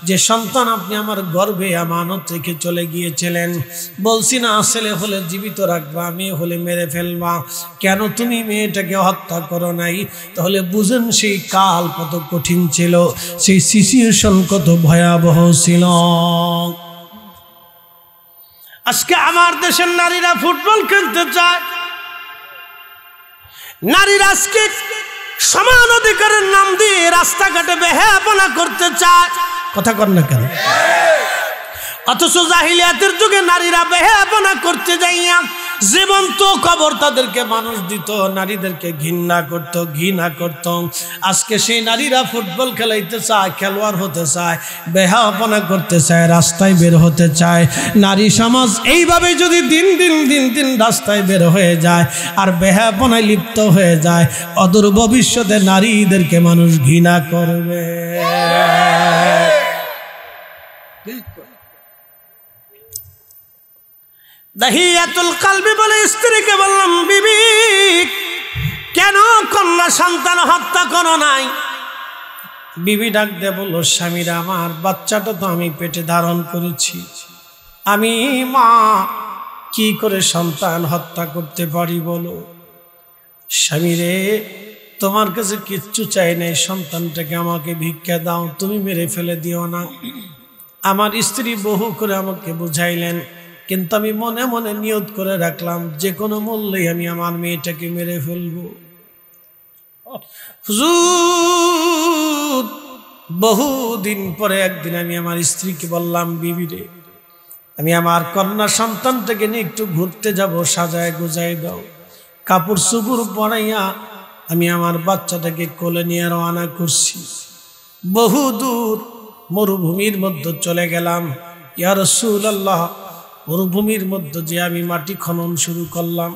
যে সন্তান আপনি আমার গর্ভে আমানত রেখে চলে গিয়েছিলেন। বলছি না ছেলে হলে জীবিত রাখবা, মেয়ে হলে মেরে ফেলবা, কেন তুমি মেয়েটাকে হত্যা করো নাই? তাহলে বুঝেন সেই কাল কত কঠিন ছিল, সেই সিচুয়েশন কত ভয়াবহ ছিল। আজকে আমার দেশের নারীরা ফুটবল খেলতে চায়, নারীরা আজকে সমান অধিকারের নাম দিয়ে রাস্তাঘাটে বেহায়াপনা করতে চায়। কথা কর না কেন? অথচ জাহিলিয়াতের যুগে নারীরা বেহায়াপনা করতে যাইয়া জীবন্ত কবর তাদেরকে মানুষ দিত, নারীদেরকে ঘৃণা করত। আজকে সেই নারীরা ফুটবল খেলাইতে চায়, খেলোয়াড় হতে চায়, বেহায়াপনা করতে চায়, রাস্তায় বের হতে চায়। নারী সমাজ এইভাবে যদি দিন দিন রাস্তায় বের হয়ে যায় আর বেহায়াপনায় লিপ্ত হয়ে যায়, অদূর ভবিষ্যতে নারীদেরকে মানুষ ঘৃণা করবে। দাহিয়াতুল কলবি বলে স্ত্রীকে বললাম, বিবি কেন কন্যা সন্তান হত্যা করো নাই? বিবি ডাক দিয়ে বলল, স্বামীরা আমার বাচ্চাটা তো আমি পেটে ধারণ করেছি, আমি মা কি করে সন্তান হত্যা করতে পারি বলো? স্বামীরে তোমার কাছে কিচ্ছু চাই নাই, সন্তানটাকে আমাকে ভিক্ষা দাও, তুমি মেরে ফেলে দিও না। আমার স্ত্রী বহু করে আমাকে বুঝাইলেন, কিন্তু আমি মনে মনে নিয়ত করে রাখলাম যে কোনো মূল্যেই আমি আমার মেয়েটাকে মেরে ফেলবো। হুজুর বহুদিন পরে একদিন আমি আমার স্ত্রীকে বললাম, বিবি রে আমি আমার কন্যা সন্তানটাকে নিয়ে একটু ঘুরতে যাব, সাজায় গোজায় দাও। কাপড় চোপড় পরাইয়া আমি আমার বাচ্চাটাকে কোলে নিয়ে রওনা করছি। বহু দূর মরুভূমির মধ্যে চলে গেলাম। ইয়া রাসূলুল্লাহ মরুভূমির মধ্যে যে আমি মাটি খনন শুরু করলাম,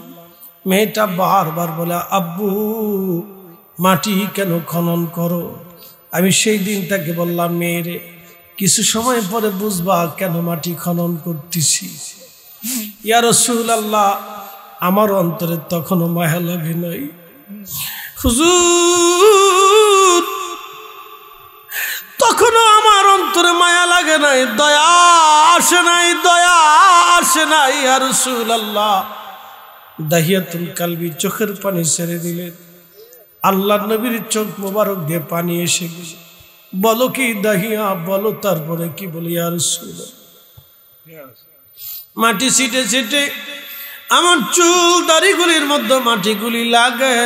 মেয়েটা বারবার বলে, আব্বু মাটি কেন খনন করো? আমি সেই দিন তাকে বললাম, মেয়েরে কিছু সময় পরে বুঝবা কেন মাটি খনন করতেছি। ইয়া রাসূলুল্লাহ আমার অন্তরে তখনও মায়া লাগে নাই। হুজুর তখনও আমার অন্তরে মায়া লাগে নাই, দয়া আসে নাই, দয়া আসে নাই। ইয়া রাসূলুল্লাহ দাহিয়াতুল কলবি চোখের পানি ছেড়ে দিলেন। আল্লাহর নবীর চোখ মোবারক দিয়ে পানি এসে গেল। বলো কি দাহিয়া, বলো তারপরে কি বলি? ইয়া রাসূলুল্লাহ মাটি ছিটে ছিটে আমার চুল দাড়িগুলির মধ্যে মাটিগুলি লাগে।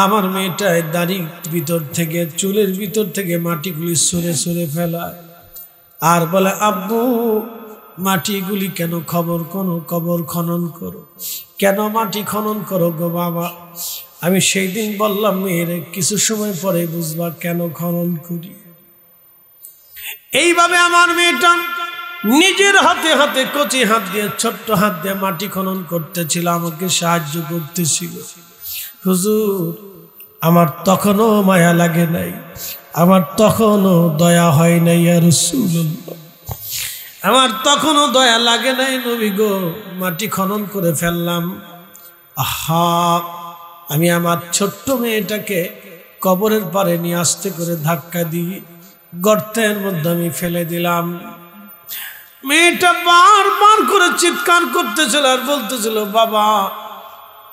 আমার মেয়েটায় দাড়ির ভিতর থেকে, চুলের ভিতর থেকে মাটিগুলি সরে সরে ফেলায় আর বলে, আব্বু মাটিগুলি কেন কবর খনন করো? কেন মাটি খনন করো গো বাবা? আমি সেই দিন বললাম, মেয়েরে কিছু সময় পরে বুঝবা কেন খনন করি। এইভাবে আমার মেয়েটা নিজের হাতে হাতে কচি হাত দিয়ে, ছোট্ট হাত দিয়ে মাটি খনন করতেছিল, আমাকে সাহায্য করতেছিল। হুজুর আমার তখনও মায়া লাগে নাই, আমার তখনও দয়া হয় নাই। ইয়া রাসূলুল্লাহ আমার তখনও দয়া লাগে নাই নবী গো। মাটি খনন করে ফেললাম। আহা আমি আমার ছোট্ট মেয়েটাকে কবরের পারে নিয়ে আস্তে করে ধাক্কা দিয়ে গর্তের মধ্যে আমি ফেলে দিলাম। মেয়েটা বারবার করে চিৎকার করতেছিল আর বলতেছিল, বাবা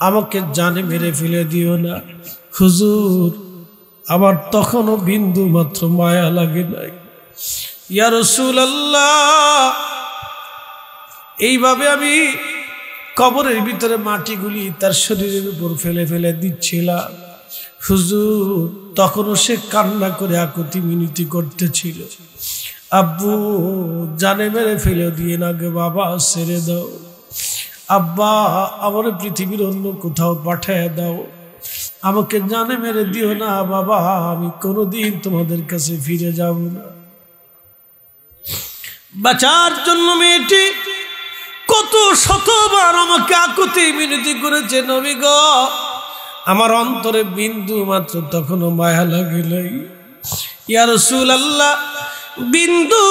আমাকে জানে মেরে ফেলে দিও না। হুজুর আমার তখনও বিন্দু মাত্র মায়া লাগে নাই। ইয়া রাসূলুল্লাহ এইভাবে আমি কবরের ভিতরে মাটিগুলি তার শরীরের উপর ফেলে ফেলে দিচ্ছিলাম। হুজুর তখনও সে কান্না করে আকুতি মিনতি করতেছিল, আব্বু জানে মেরে ফেলে দিয়ে না গে বাবা, ছেড়ে দাও। আব্বা আমার পৃথিবীর অন্য কোথাও পাঠায় দাও, আমাকে জানে মেরে দিও না বাবা, আমি কোনোদিন তোমাদের কাছে ফিরে যাব না। বাঁচার জন্য মেয়েটি কত শতবার আমাকে আকুতি মিনতি করেছে। নবী গো আমার অন্তরে বিন্দু মাত্র তখনও মায়া লাগে নাই। ইয়া রাসূলুল্লাহ বিন্দু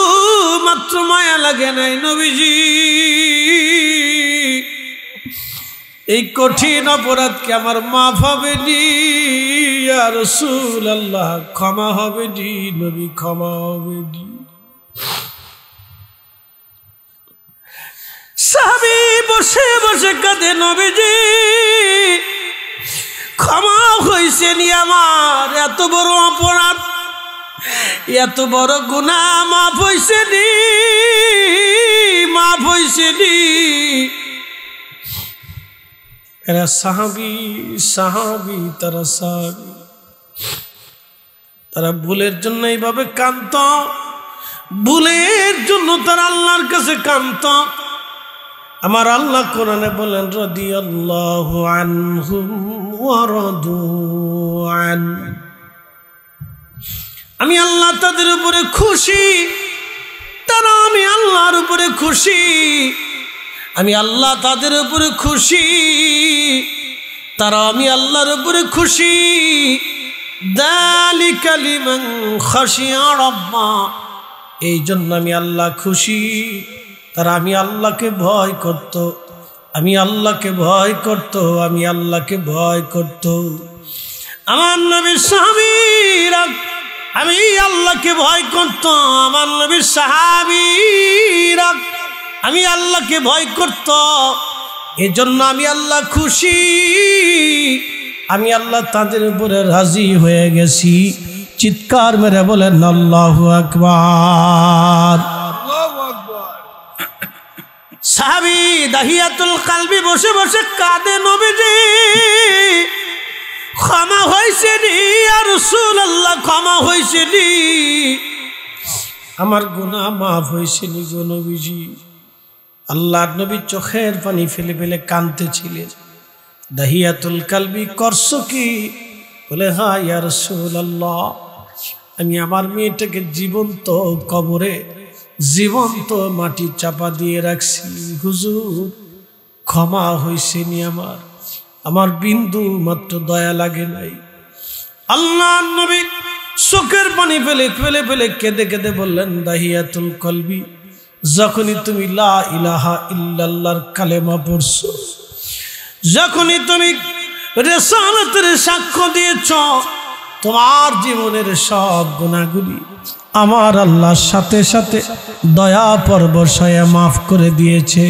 মাত্র মায়া লাগে নাই নবীজি, এই কঠিন অপরাধ কি আমার মাফ হবে নি? ইয়া রাসূলুল্লাহ ক্ষমা হবে নি নবী, ক্ষমা হবে নি। সাহাবী বসে বসে কাঁদে, নবীজি ক্ষমা হয়েছে নি আমার, এত বড় অপরাধ, এত বড় গুনাহ মাফ হয়েছে নি, মাফ হয়েছে নি। এরা সাহাবী সাহাবী, তারা সাহাবী, তারা ভুলের জন্য এইভাবে কাঁদত, ভুলের জন্য তারা আল্লাহর কাছে কাঁদত। আমার আল্লাহ কোরআনে বলেন রাদিয়াল্লাহু আনহুম ওয়া রাদু আন, আমি আল্লাহ তাদের উপরে খুশি, তারা আমি আল্লাহর উপরে খুশি, আমি আল্লাহ তাদের উপরে খুশি, তারা আমি আল্লাহর উপরে খুশি। যালিকা লিমান খাশিয়া রাব্বা, এই জন্য আমি আল্লাহ খুশি, তারা আমি আল্লাহকে ভয় করত, আমি আল্লাহকে ভয় করত, আমি আল্লাহকে ভয় করত। আমার নবীর সাহাবীরা আমি আল্লাহকে ভয় করত, আমার নবীর সাহাবীরা আমি আল্লাহকে ভয় করত, এজন্য আমি আল্লাহ খুশি, আমি আল্লাহ তাদের উপরে রাজি হয়ে গেছি। চিৎকার মেরে বলেন আল্লাহু আকবার। সাহাবী দাহিয়াতুল কালবি বসে বসে কাঁদে, নবীজি ক্ষমা হয়েছে নি ইয়া রাসূলুল্লাহ, ক্ষমা হয়েছে নি, আমার গুনাহ মাফ হয়েছে নি গো নবীজি। আল্লাহর নবী চোখের পানি ফেলে ফেলে কাঁদতেছিলেন। দাহিয়াতুল কালবি করছো কি? বলে হ্যাঁ ইয়া রাসূলুল্লাহ, আমি আমার মেয়েটাকে জীবন্ত কবরে জীবন্ত মাটি চাপা দিয়ে রাখছি, হুজুর ক্ষমা হয়েছে নি আমার, আমার বিন্দু মাত্র দয়া লাগে নাই। আল্লাহর নবী চোখের পানি ফেলে ফেলে ফেলে কেঁদে কেঁদে বললেন দাহিয়াতুল কলবি, যখনই তুমি লা ইলাহা ইল্লাল্লাহর কালেমা পড়ছো, যখনই তুমি রিসালাতের সাক্ষ্য দিয়েছ, তোমার জীবনের সব গুনাহগুলি আমার আল্লাহর সাথে সাথে দয়া পরবশয়ে মাফ করে দিয়েছে।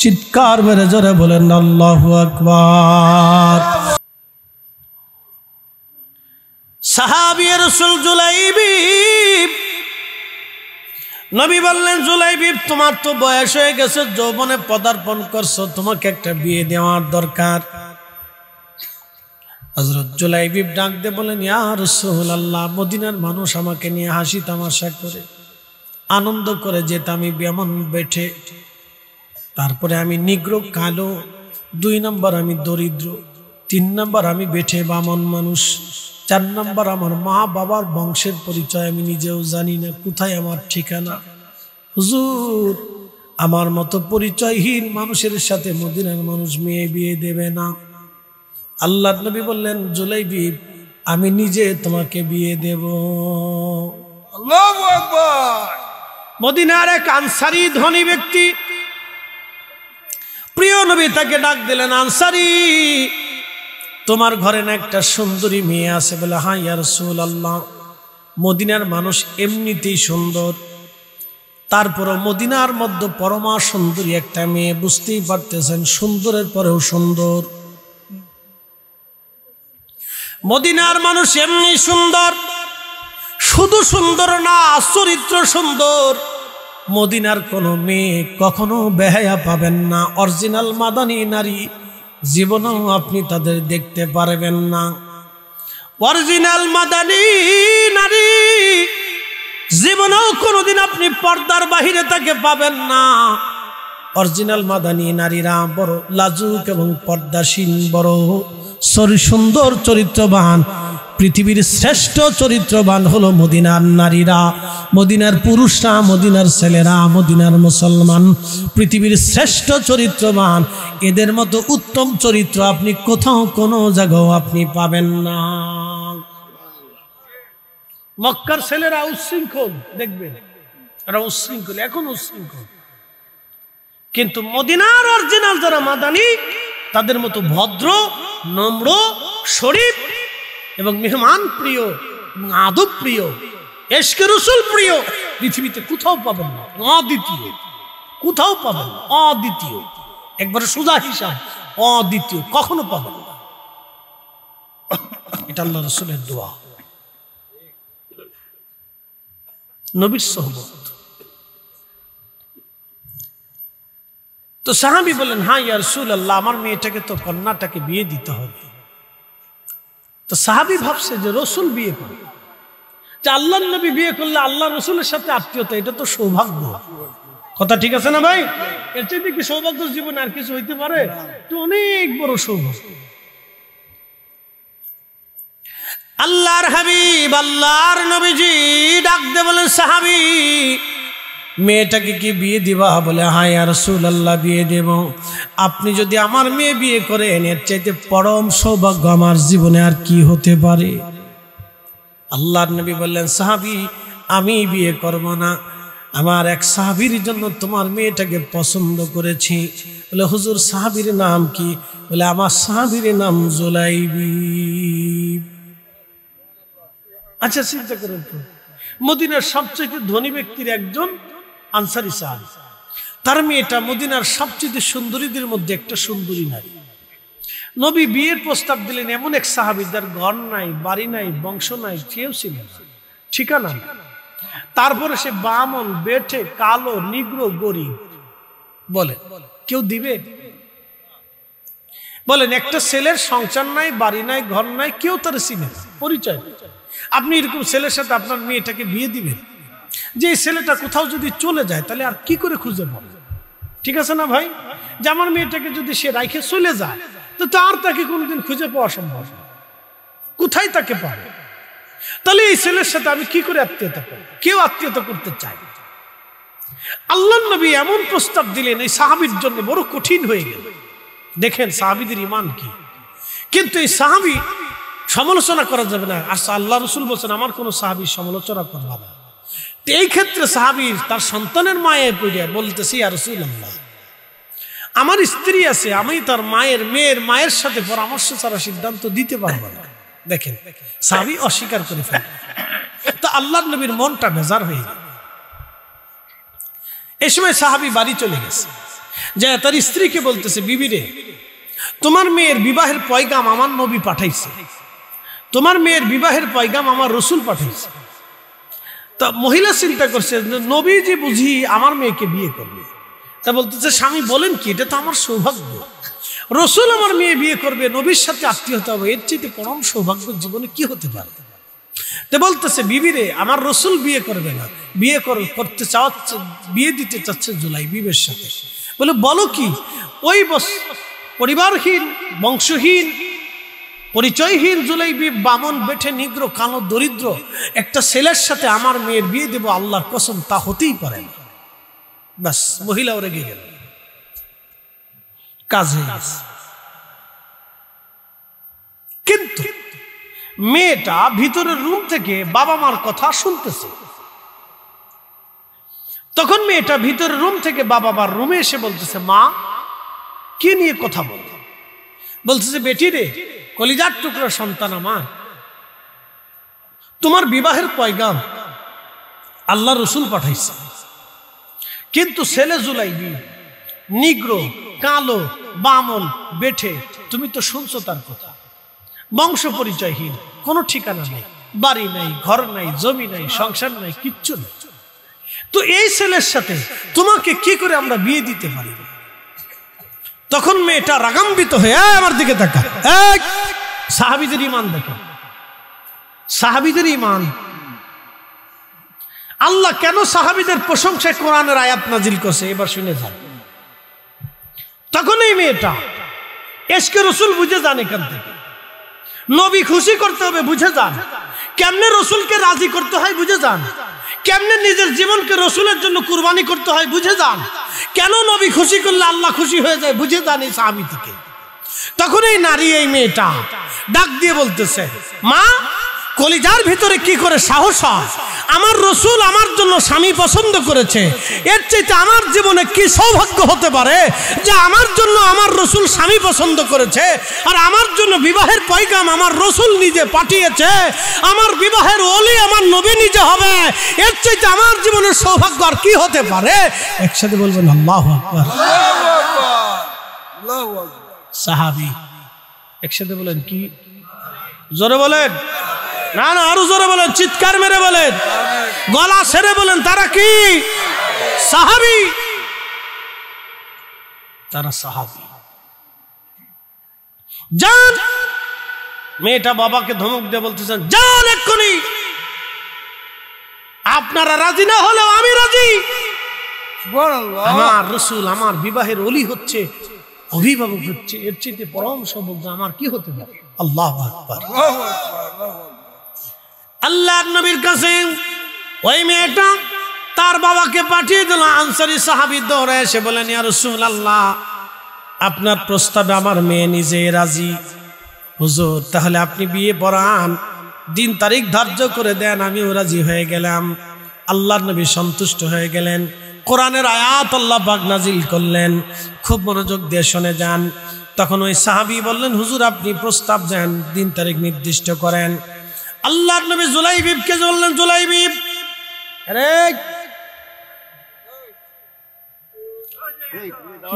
চিৎকার মেরে জোরে বলেন আল্লাহু আকবার। সাহাবী রাসূল জুলাইবিব, নবী বললেন জুলাইবিব তোমার তো বয়স হয়ে গেছে, যৌবনে পদার্পণ করছো, তোমাকে একটা বিয়ে দেওয়ার দরকার। হযরত জুলাইবিব ডাক দিয়ে বলেন ইয়া রাসূলুল্লাহ, মদিনার মানুষ আমাকে নিয়ে হাসি তামাশা করে আনন্দ করে যেতাম এমন বেঠে, তারপরে আমি নিগ্র কালো, 2 নম্বর আমি দরিদ্র, 3 নম্বর আমি বেঠে বামন মানুষ, 4 নম্বর আমার মা বাবার বংশের পরিচয় আমি নিজেও জানি না, কোথায় আমার ঠিকানা। হুজুর আমার মতো পরিচয়হীন মানুষের সাথে মদিনার মানুষ মেয়ে বিয়ে দেবে না। আল্লাহর নবী বললেন জুলাইবিব আমি নিজে তোমাকে বিয়ে দেব। আল্লাহু আকবার। মদিনার এক আনসারী ধনী ব্যক্তি, প্রিয় নবী তাকে ডাক দিলেন, আনসারী তোমার ঘরে না একটা সুন্দরী মেয়ে আছে? বলে হ্যাঁ ইয়া রাসূলুল্লাহ, মদিনার মানুষ এমনিতেই সুন্দর, তারপরও মদিনার মধ্যে পরমা সুন্দরী একটা মেয়ে, বুঝতেই পারতেছেন সুন্দরের পরেও সুন্দর। মদিনার মানুষ এমনি সুন্দর, শুধু সুন্দর না চরিত্র সুন্দর। মদিনার কোনো মেয়ে কখনো বেহায়া পাবেন না, অরিজিনাল মাদানী নারী জীবনেও আপনি তাদের দেখতে পারবেন না। অরিজিনাল মাদানী নারী জীবনেও কোনোদিন আপনি পর্দার বাহিরে তাকে পাবেন না। অরিজিনাল মাদানী নারীরা বড় লাজুক এবং পর্দাসীন, বড় সুন্দর চরিত্রবান। পৃথিবীর শ্রেষ্ঠ চরিত্রবান হলো মদিনার নারীরা, মদিনার পুরুষরা, মদিনার ছেলেরা, মদিনার মুসলমান। পৃথিবীর শ্রেষ্ঠ চরিত্রবান, এদের মতো উত্তম চরিত্র আপনি কোথাও কোনো জায়গাও আপনি পাবেন না। মক্কার ছেলেরা উচ্ছৃঙ্খল, দেখবেন এরা উচ্ছৃঙ্খল, এখন উচ্ছৃঙ্খল। কিন্তু মদিনার অরিজিনাল যারা মাদানী, তাদের মতো ভদ্র, নম্র, শরীফ এবং মেহমান প্রিয় এবং আদব প্রিয়, এশকে রসুল প্রিয় পৃথিবীতে কোথাও পাবেন না। অদ্বিতীয়, কোথাও পাবেন না, অদ্বিতীয়, একবারে সোজা হিসাব, অদ্বিতীয়, কখনো পাবেন না। এটা আল্লাহ রসুলের দোয়া, নবীর সোহবত। তো সাহাবী বলেন, হ্যাঁ ইয়া রাসূলুল্লাহ, আমার মেয়েটাকে তো কন্যাটাকে বিয়ে দিতে হবে। তো সাহাবী ভাবছে যে রসুল বিয়ে করবে, যে আল্লাহর নবী বিয়ে করলে আল্লাহ রসুলের সাথে আত্মীয়তা, এটা তো সৌভাগ্য। কথা ঠিক আছে না ভাই? এর চাইতে কি সৌভাগ্য জীবনে আর কিছু হইতে পারে? তো অনেক বড় সৌভাগ্য। আল্লাহর হাবিব, আল্লাহর নবীজি ডাক দিয়ে বলেন, সাহাবী মেয়েটাকে কি বিয়ে দিবা? বলে, হ্যাঁ ইয়া রাসূলুল্লাহ, বিয়ে দেব। আপনি যদি আমার মেয়ে বিয়ে করেন, এর চাইতে পরম সৌভাগ্য আমার জীবনে আর কি হতে পারে? আল্লাহর নবী বললেন, সাহাবী আমি বিয়ে করব না, আমার এক সাহাবীর জন্য তোমার মেয়েটাকে পছন্দ করেছি। বলে, হুজুর সাহাবীর নাম কি? বলে, আমার সাহাবীর নাম জুলাইবিব। আচ্ছা চিন্তা করেন তো, মদিনার সবচেয়ে ধনী ব্যক্তির একজন আনসারী সাহাবী, তার মেয়েটা মদিনার সবচেয়ে সুন্দরীদের মধ্যে একটা সুন্দরী নারী। নবী বিয়ের প্রস্তাব দিলেন এমন এক সাহাবী যার ঘর নাই, বাড়ি নাই, বংশ নাই, কেউ ছিল না, ঠিকানা। তারপরে সে বামন, বেঠে, কালো, নিগ্র, গরিব। বলে কেউ দিবে? বলেন একটা ছেলের সংসার নাই, বাড়ি নাই, ঘর নাই, কেউ তার চিনে না, পরিচয়। আপনি এরকম ছেলের সাথে আপনার মেয়েটাকে বিয়ে দিবেন? যে ছেলেটা কোথাও যদি চলে যায় তাহলে আর কি করে খুঁজে পাবে? ঠিক আছে না ভাই? যে আমার মেয়েটাকে যদি সে রাইখে চলে যায়, তো আর তাকে কোনোদিন খুঁজে পাওয়া সম্ভব না, কোথায় তাকে পাবে? তাহলে এই ছেলের সাথে আমি কি করে আত্মীয়তা করব? কেউ আত্মীয়তা করতে চায় না। আল্লাহর নবী এমন প্রস্তাব দিলেন, এই সাহাবীর জন্য বড় কঠিন হয়ে গেল। দেখেন সাহাবীদের ঈমান কি। কিন্তু এই সাহাবী সমালোচনা করা যাবে না। আর আল্লাহ রসুল বলছেন, আমার কোনো সাহাবীর সমালোচনা করবা না। এই ক্ষেত্রে সাহাবী তার সন্তানের মায়ে পড়ে বলতেছি, ইয়া রাসূলুল্লাহ, আমার স্ত্রী আছে, আমি তার মেয়ের মায়ের সাথে পরামর্শ ছাড়া সিদ্ধান্ত দিতে পারবো না। দেখেন সাহাবী অস্বীকার করে ফেলে। তো আল্লাহর নবীর মনটা বেজার হয়ে গেল। এই সময় সাহাবী বাড়ি চলে গেছে, যে তার স্ত্রীকে বলতেছে, বিবি রে, তোমার মেয়ের বিবাহের পয়গাম আমার নবী পাঠাইছে, তোমার মেয়ের বিবাহের পয়গাম আমার রসুল পাঠাইছে। তা মহিলা চিন্তা করছে, নবীজি বুঝি আমার মেয়েকে বিয়ে করবে। তা বলতেছে, স্বামী বলেন কি, এটা তো আমার সৌভাগ্য, রসুল আমার মেয়ে বিয়ে করবে, নবীর সাথে আত্মীয়তা হবে, এর চেয়ে পরম সৌভাগ্য জীবনে কি হতে পারে? তো বলতেছে, বিবি রে, আমার রসুল বিয়ে করবে না, করতে চাচ্ছে, বিয়ে দিতে চাচ্ছে জুলাইবিবের সাথে। বলে, বলো কি? ওই পরিবারহীন, বংশহীন, পরিচয়হীন জুলাইবিব, বামন, বেঠে, নিগ্র, কালো, দরিদ্র একটা ছেলের সাথে আমার মেয়ের বিয়ে দেব, আল্লাহর কসম তা হতেই পারে না। ব্যাস, মহিলাও রেগে গেল, কাজ হয়ে গেছে। কিন্তু মেয়েটা ভিতরের রুম থেকে বাবা মার কথা শুনতেছে। তখন মেয়েটা ভিতরের রুম থেকে বাবা মার রুমে এসে বলতেছে, মা, কি নিয়ে কথা বল? বলতেছে, বেটি রে, কলিজার টুকরা সন্তান আমার, তোমার বিবাহের পয়গাম আল্লাহ রসুল পাঠাইছে, কিন্তু ছেলে জুলাইবি, নিগ্র, কালো, বামন, বেঠে, তুমি তো শুনছো তার কথা, বংশ পরিচয়হীন, কোনো ঠিকানা নাই, বাড়ি নাই, ঘর নাই, জমি নাই, সংসার নাই, কিচ্ছু নেই। তো এই ছেলের সাথে তোমাকে কি করে আমরা বিয়ে দিতে পারি? তখন মেয়েটা রাগান্বিত হয়ে, আমার দিকে তাকা। সাহাবীদের ঈমান দেখো, সাহাবীদের ঈমান। আল্লাহ কেন সাহাবীদের প্রশংসায় কোরআনের আয়াত নাজিল করছে, এবার শুনে যান। তখন এই মেয়েটা এশকে রসুল বুঝে যান, এখান থেকে নবী খুশি করতে হবে বুঝে যান, কেমনে রসুলকে রাজি করতে হয় বুঝে যান, কেমনে নিজের জীবনকে রসুলের জন্য কুরবানি করতে হয় বুঝে যান, কেন নবী খুশি করলে আল্লাহ খুশি হয়ে যায় বুঝে যান এই সাহাবী থেকে। তখন এই নারী, এই মেয়েটা ডাক দিয়ে বলতেছে, মা, কলিজার ভিতরে কি করে সাহস হয়, আমার রসুল আমার জন্য স্বামী পছন্দ করেছে, এর চাইতে আমার জীবনে কি সৌভাগ্য হতে পারে যে আমার জন্য আমার রসুল স্বামী পছন্দ করেছে, আর আমার জন্য বিবাহের পয়গাম আমার রসুল নিজে পাঠিয়েছে, আমার বিবাহের ওলি আমার নবী নিজে হবে, এর চাইতে আমার জীবনের সৌভাগ্য আর কি হতে পারে। একসাথে বলবেন আল্লাহু আকবার। সাহাবী একসাথে বলেন কি? জোরে বলেন না, না আরো জোরে বলেন, চিৎকার মেরে বলেন, গলা ছেড়ে বলেন, তারা কি? সাহাবী। তারা সাহাবী। যান, মেয়েটা বাবাকে ধমক দিয়ে বলতেছেন, যান এক্ষুনি, আপনারা রাজি না হলেও আমি রাজি, আমার রসুল আমার বিবাহের ওলি হচ্ছে, অভিভাবক হচ্ছে, এর চেয়ে পরম সৌভাগ্য আমার কি হতে পারে। আল্লাহু আকবার। আল্লাহর নবীর কাছে ওই মেয়েটা তার বাবাকে পাঠিয়ে দিল। আনসারী সাহাবী দৌড়ে এসে বলেন, ইয়া রাসূলুল্লাহ, আপনার প্রস্তাবে আমার মেয়ে নিজে রাজি। হুজুর, তাহলে আপনি বিয়ে পড়ান, দিন তারিখ ধার্য করে দেন, আমিও রাজি হয়ে গেলাম। আল্লাহর নবী সন্তুষ্ট হয়ে গেলেন। কোরআনের আয়াত আল্লাহ পাক নাজিল করলেন, খুব মনোযোগ দিয়ে শুনে যান। তখন ওই সাহাবী বললেন, হুজুর আপনি প্রস্তাব দেন, দিন তারিখ নির্দিষ্ট করেন। আল্লাহর নবী জুলাইবিবকে বললেন, জুলাইবিব, আরে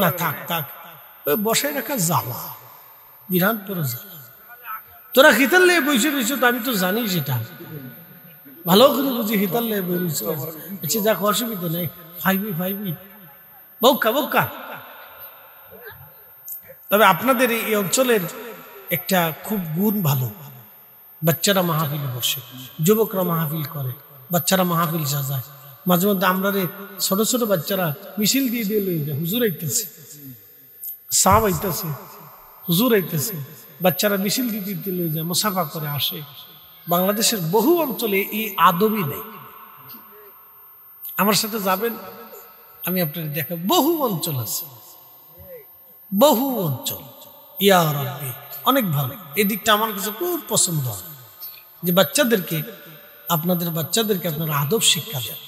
না থাক থাক, ওই বসে রাখা জ্বালা, বিরাট বড় জ্বালা, তোরা হিতার লেগে বসে রয়েছ, তো আমি তো জানি সেটা ভালো করে বুঝি, হিতার লেগে বসে আচ্ছা যাক, অসুবিধা নেই, ফাইবি ফাইবি বৌকা বৌকা। তবে আপনাদের এই অঞ্চলের একটা খুব গুণ ভালো, বাচ্চারা মাহফিলে বসে, যুবকরা মাহফিল করে, বাচ্চারা মাহফিল সাজায়। মাঝে মধ্যে আমরা ছোট ছোট বাচ্চারা মিছিল দিয়ে দিয়ে লই যায়, হুজুর আইতেছে, সাহাব আইতেছে, হুজুর আইতেছে, বাচ্চারা মিছিল দিয়ে দিয়ে লই যায়, মুসাফা করে আসে। বাংলাদেশের বহু অঞ্চলে এই আদবই নেই। আমার সাথে যাবেন, আমি আপনাদের দেখাবো, বহু অঞ্চল আছে, বহু অঞ্চল। ইয়া রাব্বি, অনেক ভালো। এই দিকটা আমার কাছে খুব পছন্দ হয়, যে বাচ্চাদেরকে, আপনাদের বাচ্চাদেরকে আপনারা আদব শিক্ষা দেন।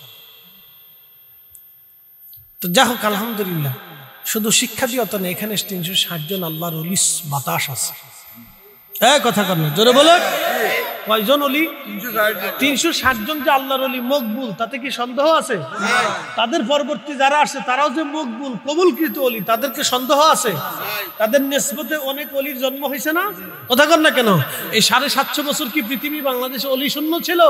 তো যা হোক, আলহামদুলিল্লাহ, শুধু শিক্ষা দিয়ে অত না, এখানে 360 জন আল্লাহর ওলি বাতাস আছে। কথা কর না, জোরে বলো, কয়জন ওলি? 360 জন যে আল্লাহর ওলি মকবুল, তাতে কি সন্দেহ আছে? তাদের পরবর্তী যারা আসে তারাও যে মকবুল কবুলকৃত ওলি, তাদেরকে সন্দেহ আছে? তাদের নিসবতে অনেক ওলির জন্ম হয়েছে না? কথা কর না কেন? এই 750 বছর কি পৃথিবী বাংলাদেশে ওলি শূন্য ছিল?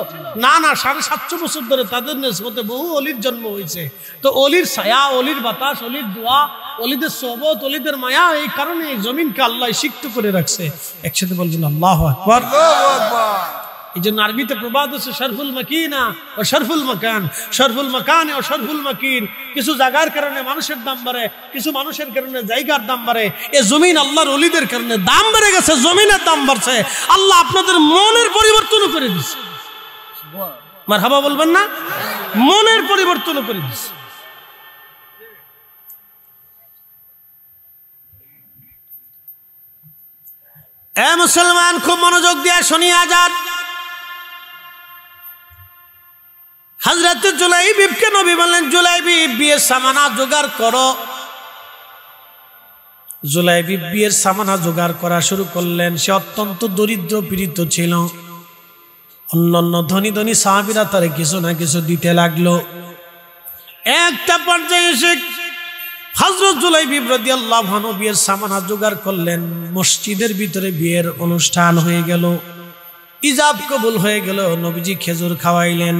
না না, 750 বছর ধরে তাদের নিসবতে বহু ওলির জন্ম হয়েছে। তো ওলির ছায়া, ওলির বাতাস, ওলির দোয়া, ওলিদের সোহবত, ওলিদের মায়া, এই কারণে এই জমিনকে আল্লাহ সিক্ত করে রাখছে। একসাথে বলবেন আল্লাহু আকবার। এই জন্য আরবিতে প্রবাদ আছে, শরফুল মাকিনা ও শরফুল মাকান, শরফুল মাকান ও শরফুল মাকিন। কিছু জায়গার কারণে মানুষের দাম বাড়ে, কিছু মানুষের কারণে জায়গার দাম বাড়ে। এই জমিন আল্লাহর ওলিদের কারণে দাম বেড়ে গেছে, জমিনের দাম বাড়ছে। আল্লাহ আপনাদের মনের পরিবর্তন করে দিচ্ছে। মারহাবা বলবেন না? মনের পরিবর্তন করে দিচ্ছে। এ মুসলমান, খুব মনোযোগ দিয়ে শুনিয়া যান। হযরত জুলাইবিবকে নবী বললেন, জুলাইবিব বিয়ের সামানা জোগাড় করো। জুলাইবিব বিয়ের সামানা জোগাড় করা শুরু করলেন। সে অত্যন্ত দরিদ্র পীড়িত ছিল। অন্যান্য ধনী ধনী সাহাবীরা তারে কিছু না কিছু দিতে লাগলো। একটা পর্যায়ে এসে হযরত জুলাইবিব রাদিয়াল্লাহু আনহু বিয়ের সামানা জোগাড় করলেন। মসজিদের ভিতরে বিয়ের অনুষ্ঠান হয়ে গেল, ইজাব কবুল হয়ে গেল। নবীজি খেজুর খাওয়াইলেন।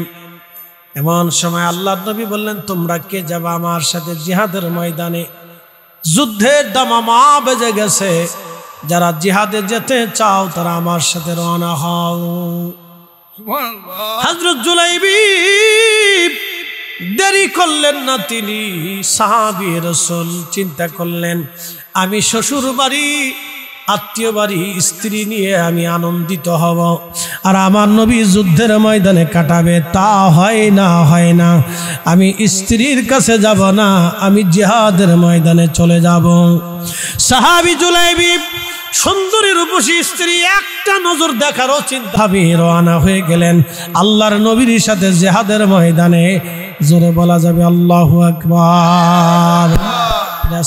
এমন সময় আল্লাহর নবী বললেন, তোমরা কে যাবে আমার সাথে জিহাদের ময়দানে? যুদ্ধের দামামা বেজে গেছে। যারা জিহাদে যেতে চাও তারা আমার সাথে রওনা হও। হযরত জুলাইবিব দেরি করলেন না। তিনি সাহাবী রাসূল চিন্তা করলেন, আমি শ্বশুর বাড়ি, আত্মীয় বাড়ি, স্ত্রী নিয়ে আমি আনন্দিত হব, আর আমার নবী যুদ্ধের ময়দানে কাটাবে, তা হয় না, হয় না। আমি স্ত্রীর কাছে যাব না, আমি জিহাদের ময়দানে চলে যাব। সাহাবী জুলাইবিব সুন্দরী রূপসী স্ত্রী একটা নজর দেখারও চিন্তা রওনা হয়ে গেলেন আল্লাহর নবীর সাথে জিহাদের ময়দানে। জোরে বলা যাবে আল্লাহু আকবার।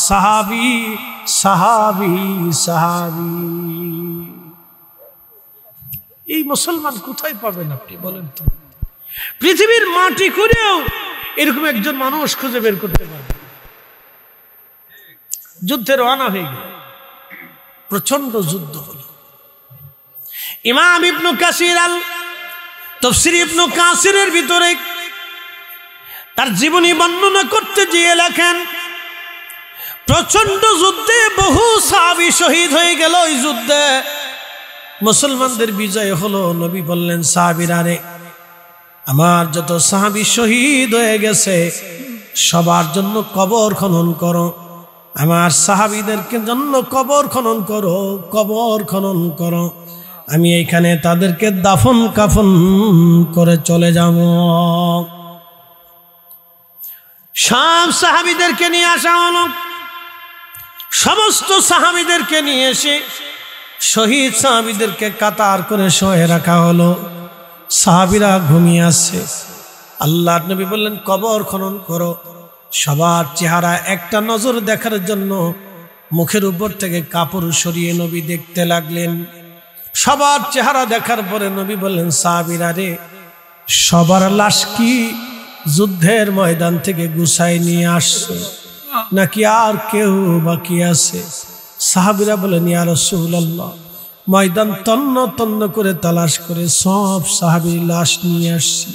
সাহাবী সাহাবী সাহাবী। এই মুসলমান কোথায় পাবেন আপনি বলেন তো? পৃথিবীর মাটি করেও এরকম একজন মানুষ খুঁজে বের করতে পারবে। যুদ্ধে রওনা হয়ে গেল, প্রচন্ড যুদ্ধ হলো। ইমাম ইবনে কাসির আল তাফসীর ইবনে কাসিরের ভিতরে তার জীবনী বর্ণনা করতে গিয়ে লেখেন, প্রচন্ড যুদ্ধে বহু সাহাবী শহীদ হয়ে গেল। এই যুদ্ধে মুসলমানদের বিজয় হলো। নবী বললেন, সাহাবীরা রে, আমার যত সাহাবী শহীদ হয়ে গেছে সবার জন্য কবর খনন করো, আমার সাহাবীদেরকে জন্য কবর খনন করো, কবর খনন করো। আমি এইখানে তাদেরকে দাফন কাফন করে চলে যাব। সব সাহাবীদেরকে নিয়ে আসা হলো। সমস্ত সাহাবীদেরকে নিয়ে এসে শহীদ সাহাবীদেরকে কাতার করে শোয়ে রাখা হলো। সাহাবীরা ঘুমিয়ে আসছে। আল্লাহর নবী বললেন, কবর খনন করো। সবার চেহারা একটা নজর দেখার জন্য মুখের উপর থেকে কাপড় সরিয়ে নবী দেখতে লাগলেন। সবার চেহারা দেখার পরে নবী বললেন, সাহাবীরা রে, সবার লাশ কি যুদ্ধের ময়দান থেকে গুছাই নিয়ে আসছে নাকি আর কেউ বাকি আছে? সাহাবীরা বলেন, ইয়া রাসূলুল্লাহ, ময়দান তন্ন তন্ন করে তালাশ করে সব সাহাবীর লাশ নিয়ে আসছি।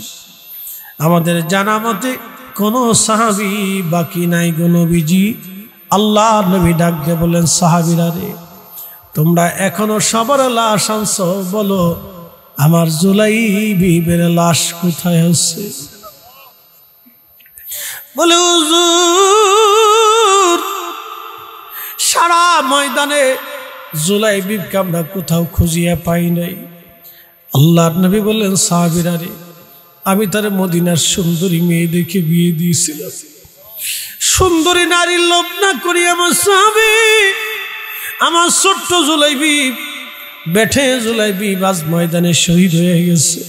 আমাদের জানা মতে কোনো সাহাবী বাকি নাই গো নবীজি। আল্লাহর নবী ডাক দিয়ে বললেন, সাহাবীরা রে, তোমরা এখনো সবার লাশ আনছো, বলো আমার জুলাইবিবের লাশ কোথায় আছে? বলে, হুজুর, সারা ময়দানে জুলাইবিবকে আমরা কোথাও খুঁজিয়া পাই নাই। আল্লাহর নবী বললেন, সাহাবীরা রে, আমি তার মদিনার সুন্দরী মেয়ে দেখে বিয়ে দিয়েছিলাম। সুন্দরী নারীর লোভ না করি আমার সাহাবী, আমার ছোট্ট জুলাইবিব, বেঠে জুলাইবিব আজ ময়দানে শহীদ হয়ে গেছে।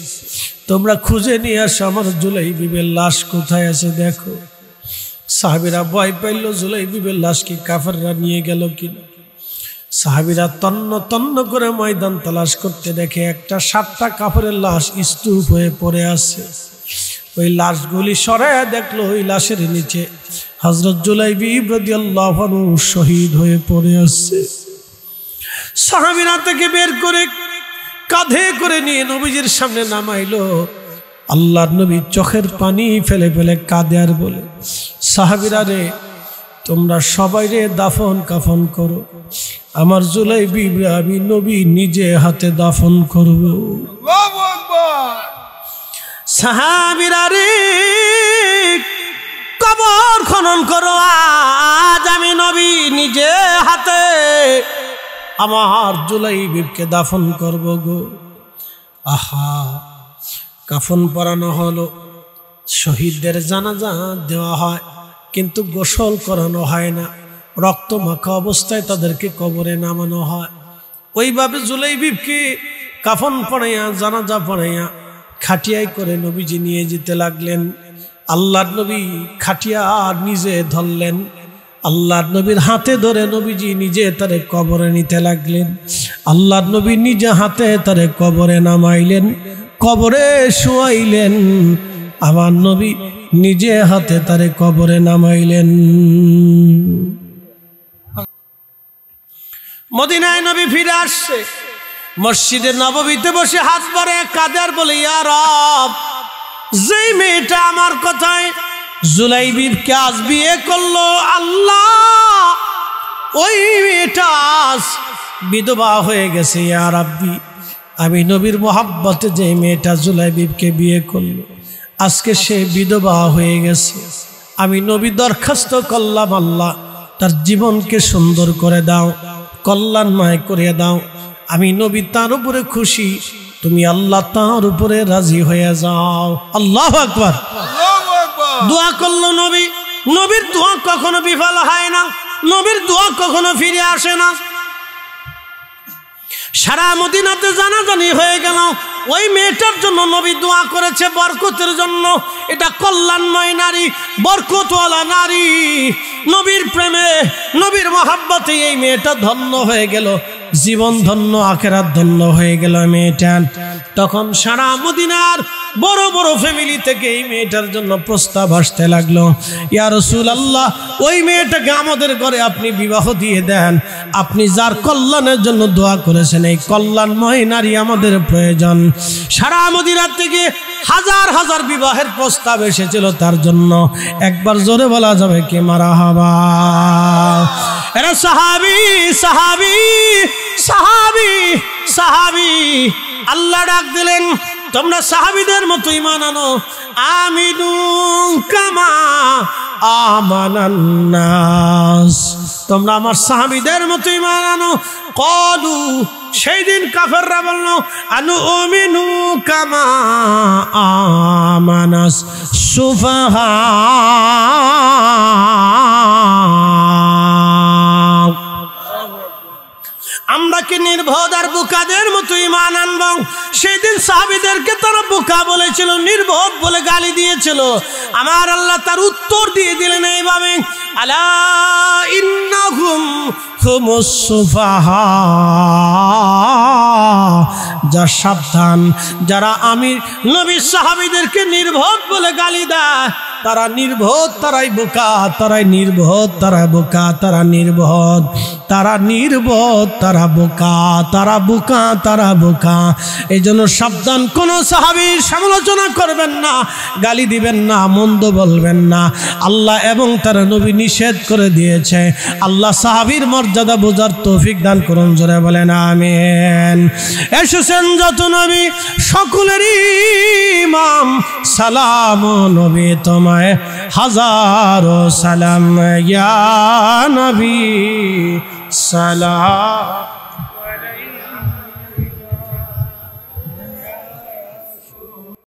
তোমরা খুঁজে নিয়ে আসো আমার জুলাইবিবের লাশ কোথায় আছে দেখো। সাহাবীরা ভয় পাইল, জুলাইবিবের লাশ কি কাফেররা নিয়ে গেল কিনা। সাহাবীরা তন্ন তন্ন করে ময়দান তালাশ করতে দেখে একটা 7টা কাফেরের লাশ স্তূপ হয়ে পড়ে আছে। ওই লাশগুলি সরায়া দেখলো ওই লাশের নিচে হযরত জুলাইবিব রাদিয়াল্লাহু আনহু শহীদ হয়ে পড়ে আছে। সাহাবীরা থেকে বের করে কাঁধে করে নিয়ে নবীজির সামনে নামাইলো। আল্লাহর নবী চোখের পানি ফেলে ফেলে কাঁদে আর বলে, সাহাবীরা রে, তোমরা সবাই রে দাফন কাফন করো, আমার জুলাইবিব আমি নবী নিজে হাতে দাফন করব। আল্লাহু আকবার। সাহাবীরা রে, কবর খনন করো, আজ আমি নবী নিজে হাতে আমার জুলাইবিবকে দাফন করব গো। আহা, কাফন পরানো হলো, শহীদদের জানাজা দেওয়া হয়, কিন্তু গোসল করানো হয় না, রক্ত মাখা অবস্থায় তাদেরকে কবরে নামানো হয়। ওইভাবে জুলাইবিবকে কাফন পরাইয়া জানাজা পরাইয়া খাটিয়ায় করে নবীজি নিয়ে যেতে লাগলেন। আল্লাহর নবী খাটিয়া নিজে ধরলেন, আল্লাহর নবীর হাতে ধরে নবীজি নিজে তারে কবরে নিতে লাগলেন। আল্লাহর নবী নিজে হাতে তারে কবরে নামাইলেন, কবরে শুয়াইলেন। আমার নবী নিজে হাতে তারে কবরে নামাইলেন। মদিনায় নবী ফিরে আসছে, মসজিদে নববীতে বসে হাত ভরে কাঁদে আর বলে, ইয়া রব, যেই মেয়েটা আমার কথায় জুলাইবিবকে আজ বিয়ে করলো, আল্লাহ ওই মেয়েটা আজ বিধবা হয়ে গেছে। ইয়া রাব্বি, আমি নবীর মোহাব্বতে যে মেয়েটা জুলাইবিবকে বিয়ে করলো, আজকে সে বিধবা হয়ে গেছে। আমি নবী দরখাস্ত করলাম, আল্লাহ তার জীবনকে সুন্দর করে দাও, কল্যাণময় করে দাও। আমি নবী তার উপরে খুশি, তুমি আল্লাহ তার উপরে রাজি হয়ে যাও। আল্লাহু আকবার। দোয়া করলো নবী। নবীর দোয়া কখনো বিফল হয় না, নবীর দোয়া কখনো ফিরে আসে না। সারা মদিনাতে জানাজানি হয়ে গেল। ওই মেয়েটার জন্য নবী দোয়া করেছে বরকতের জন্য। এটা কল্যাণময় নারী, বরকতওয়ালা নারী। নবীর প্রেমে, নবীর মহাব্বতে এই মেয়েটা ধন্য হয়ে গেল, জীবন ধন্য, আখেরাত ধন্য হয়ে গেল মেয়েটা। তখন সারা মদিনার বড় বড় ফ্যামিলি থেকে এই মেয়েটার জন্য প্রস্তাব আসতে লাগলো, ইয়া রাসূলুল্লাহ, ওই মেয়েটাকে আমাদের ঘরে আপনি বিবাহ দিয়ে দেন। আপনি যার কল্যাণের জন্য দোয়া করেছেন, এই কল্যাণময় নারী আমাদের প্রয়োজন। সারা মদিনার থেকে হাজার হাজার বিবাহের প্রস্তাব এসেছিল তার জন্য। একবার জোরে বলা যাবে কি মারহাবা? এরা সাহাবী সাহাবী সাহাবী সাহাবী। আল্লাহ ডাক দিলেন, তোমরা সাহাবীদের মতো ঈমান আনো। আমিনু কামা আমানান নাস, তোমরা আমার সাহাবীদের মতো ঈমান আনো। ক্বালু, সেই দিন কাফেররা বলল, আনুমিনু কামা আমানাস সুফাহা। আমরা কি নির্বোধ আর বোকাদের মতো ঈমান আনব? সেদিন সাহাবীদেরকে তারা বোকা বলেছিল, নির্বোধ বলে গালি দিয়েছিল। আমার আল্লাহ তার উত্তর দিয়ে দিলেন এইভাবে, আলা ইন্নাহুম হুমুস সুফাহা। যা সাবধান, যারা আমি নবী সাহাবীদেরকে নির্বোধ বলে গালি দেয়, তারা নির্বোধ, তারাই বোকা, তারাই নির্বোধ, তারা বোকা, তারা নির্বোধ, তারা নির্বোধ, তারা বোকা, তারা বোকা, তারা বোকা। এই জন্য সাবধান, কোন সাহাবীর সমালোচনা করবেন না, গালি দিবেন না, মন্দ বলবেন না। আল্লাহ এবং তার নবী নিষেধ করে দিয়েছে। আল্লাহ সাহাবীর মর্যাদা বোঝার তৌফিক দান করুন, জোরে বলেন আমিন। এসেছেন যত নবী সকলেরই ইমাম, সালাম নবী তোমায় হাজারো সালাম, ইয়া নবী সালাম।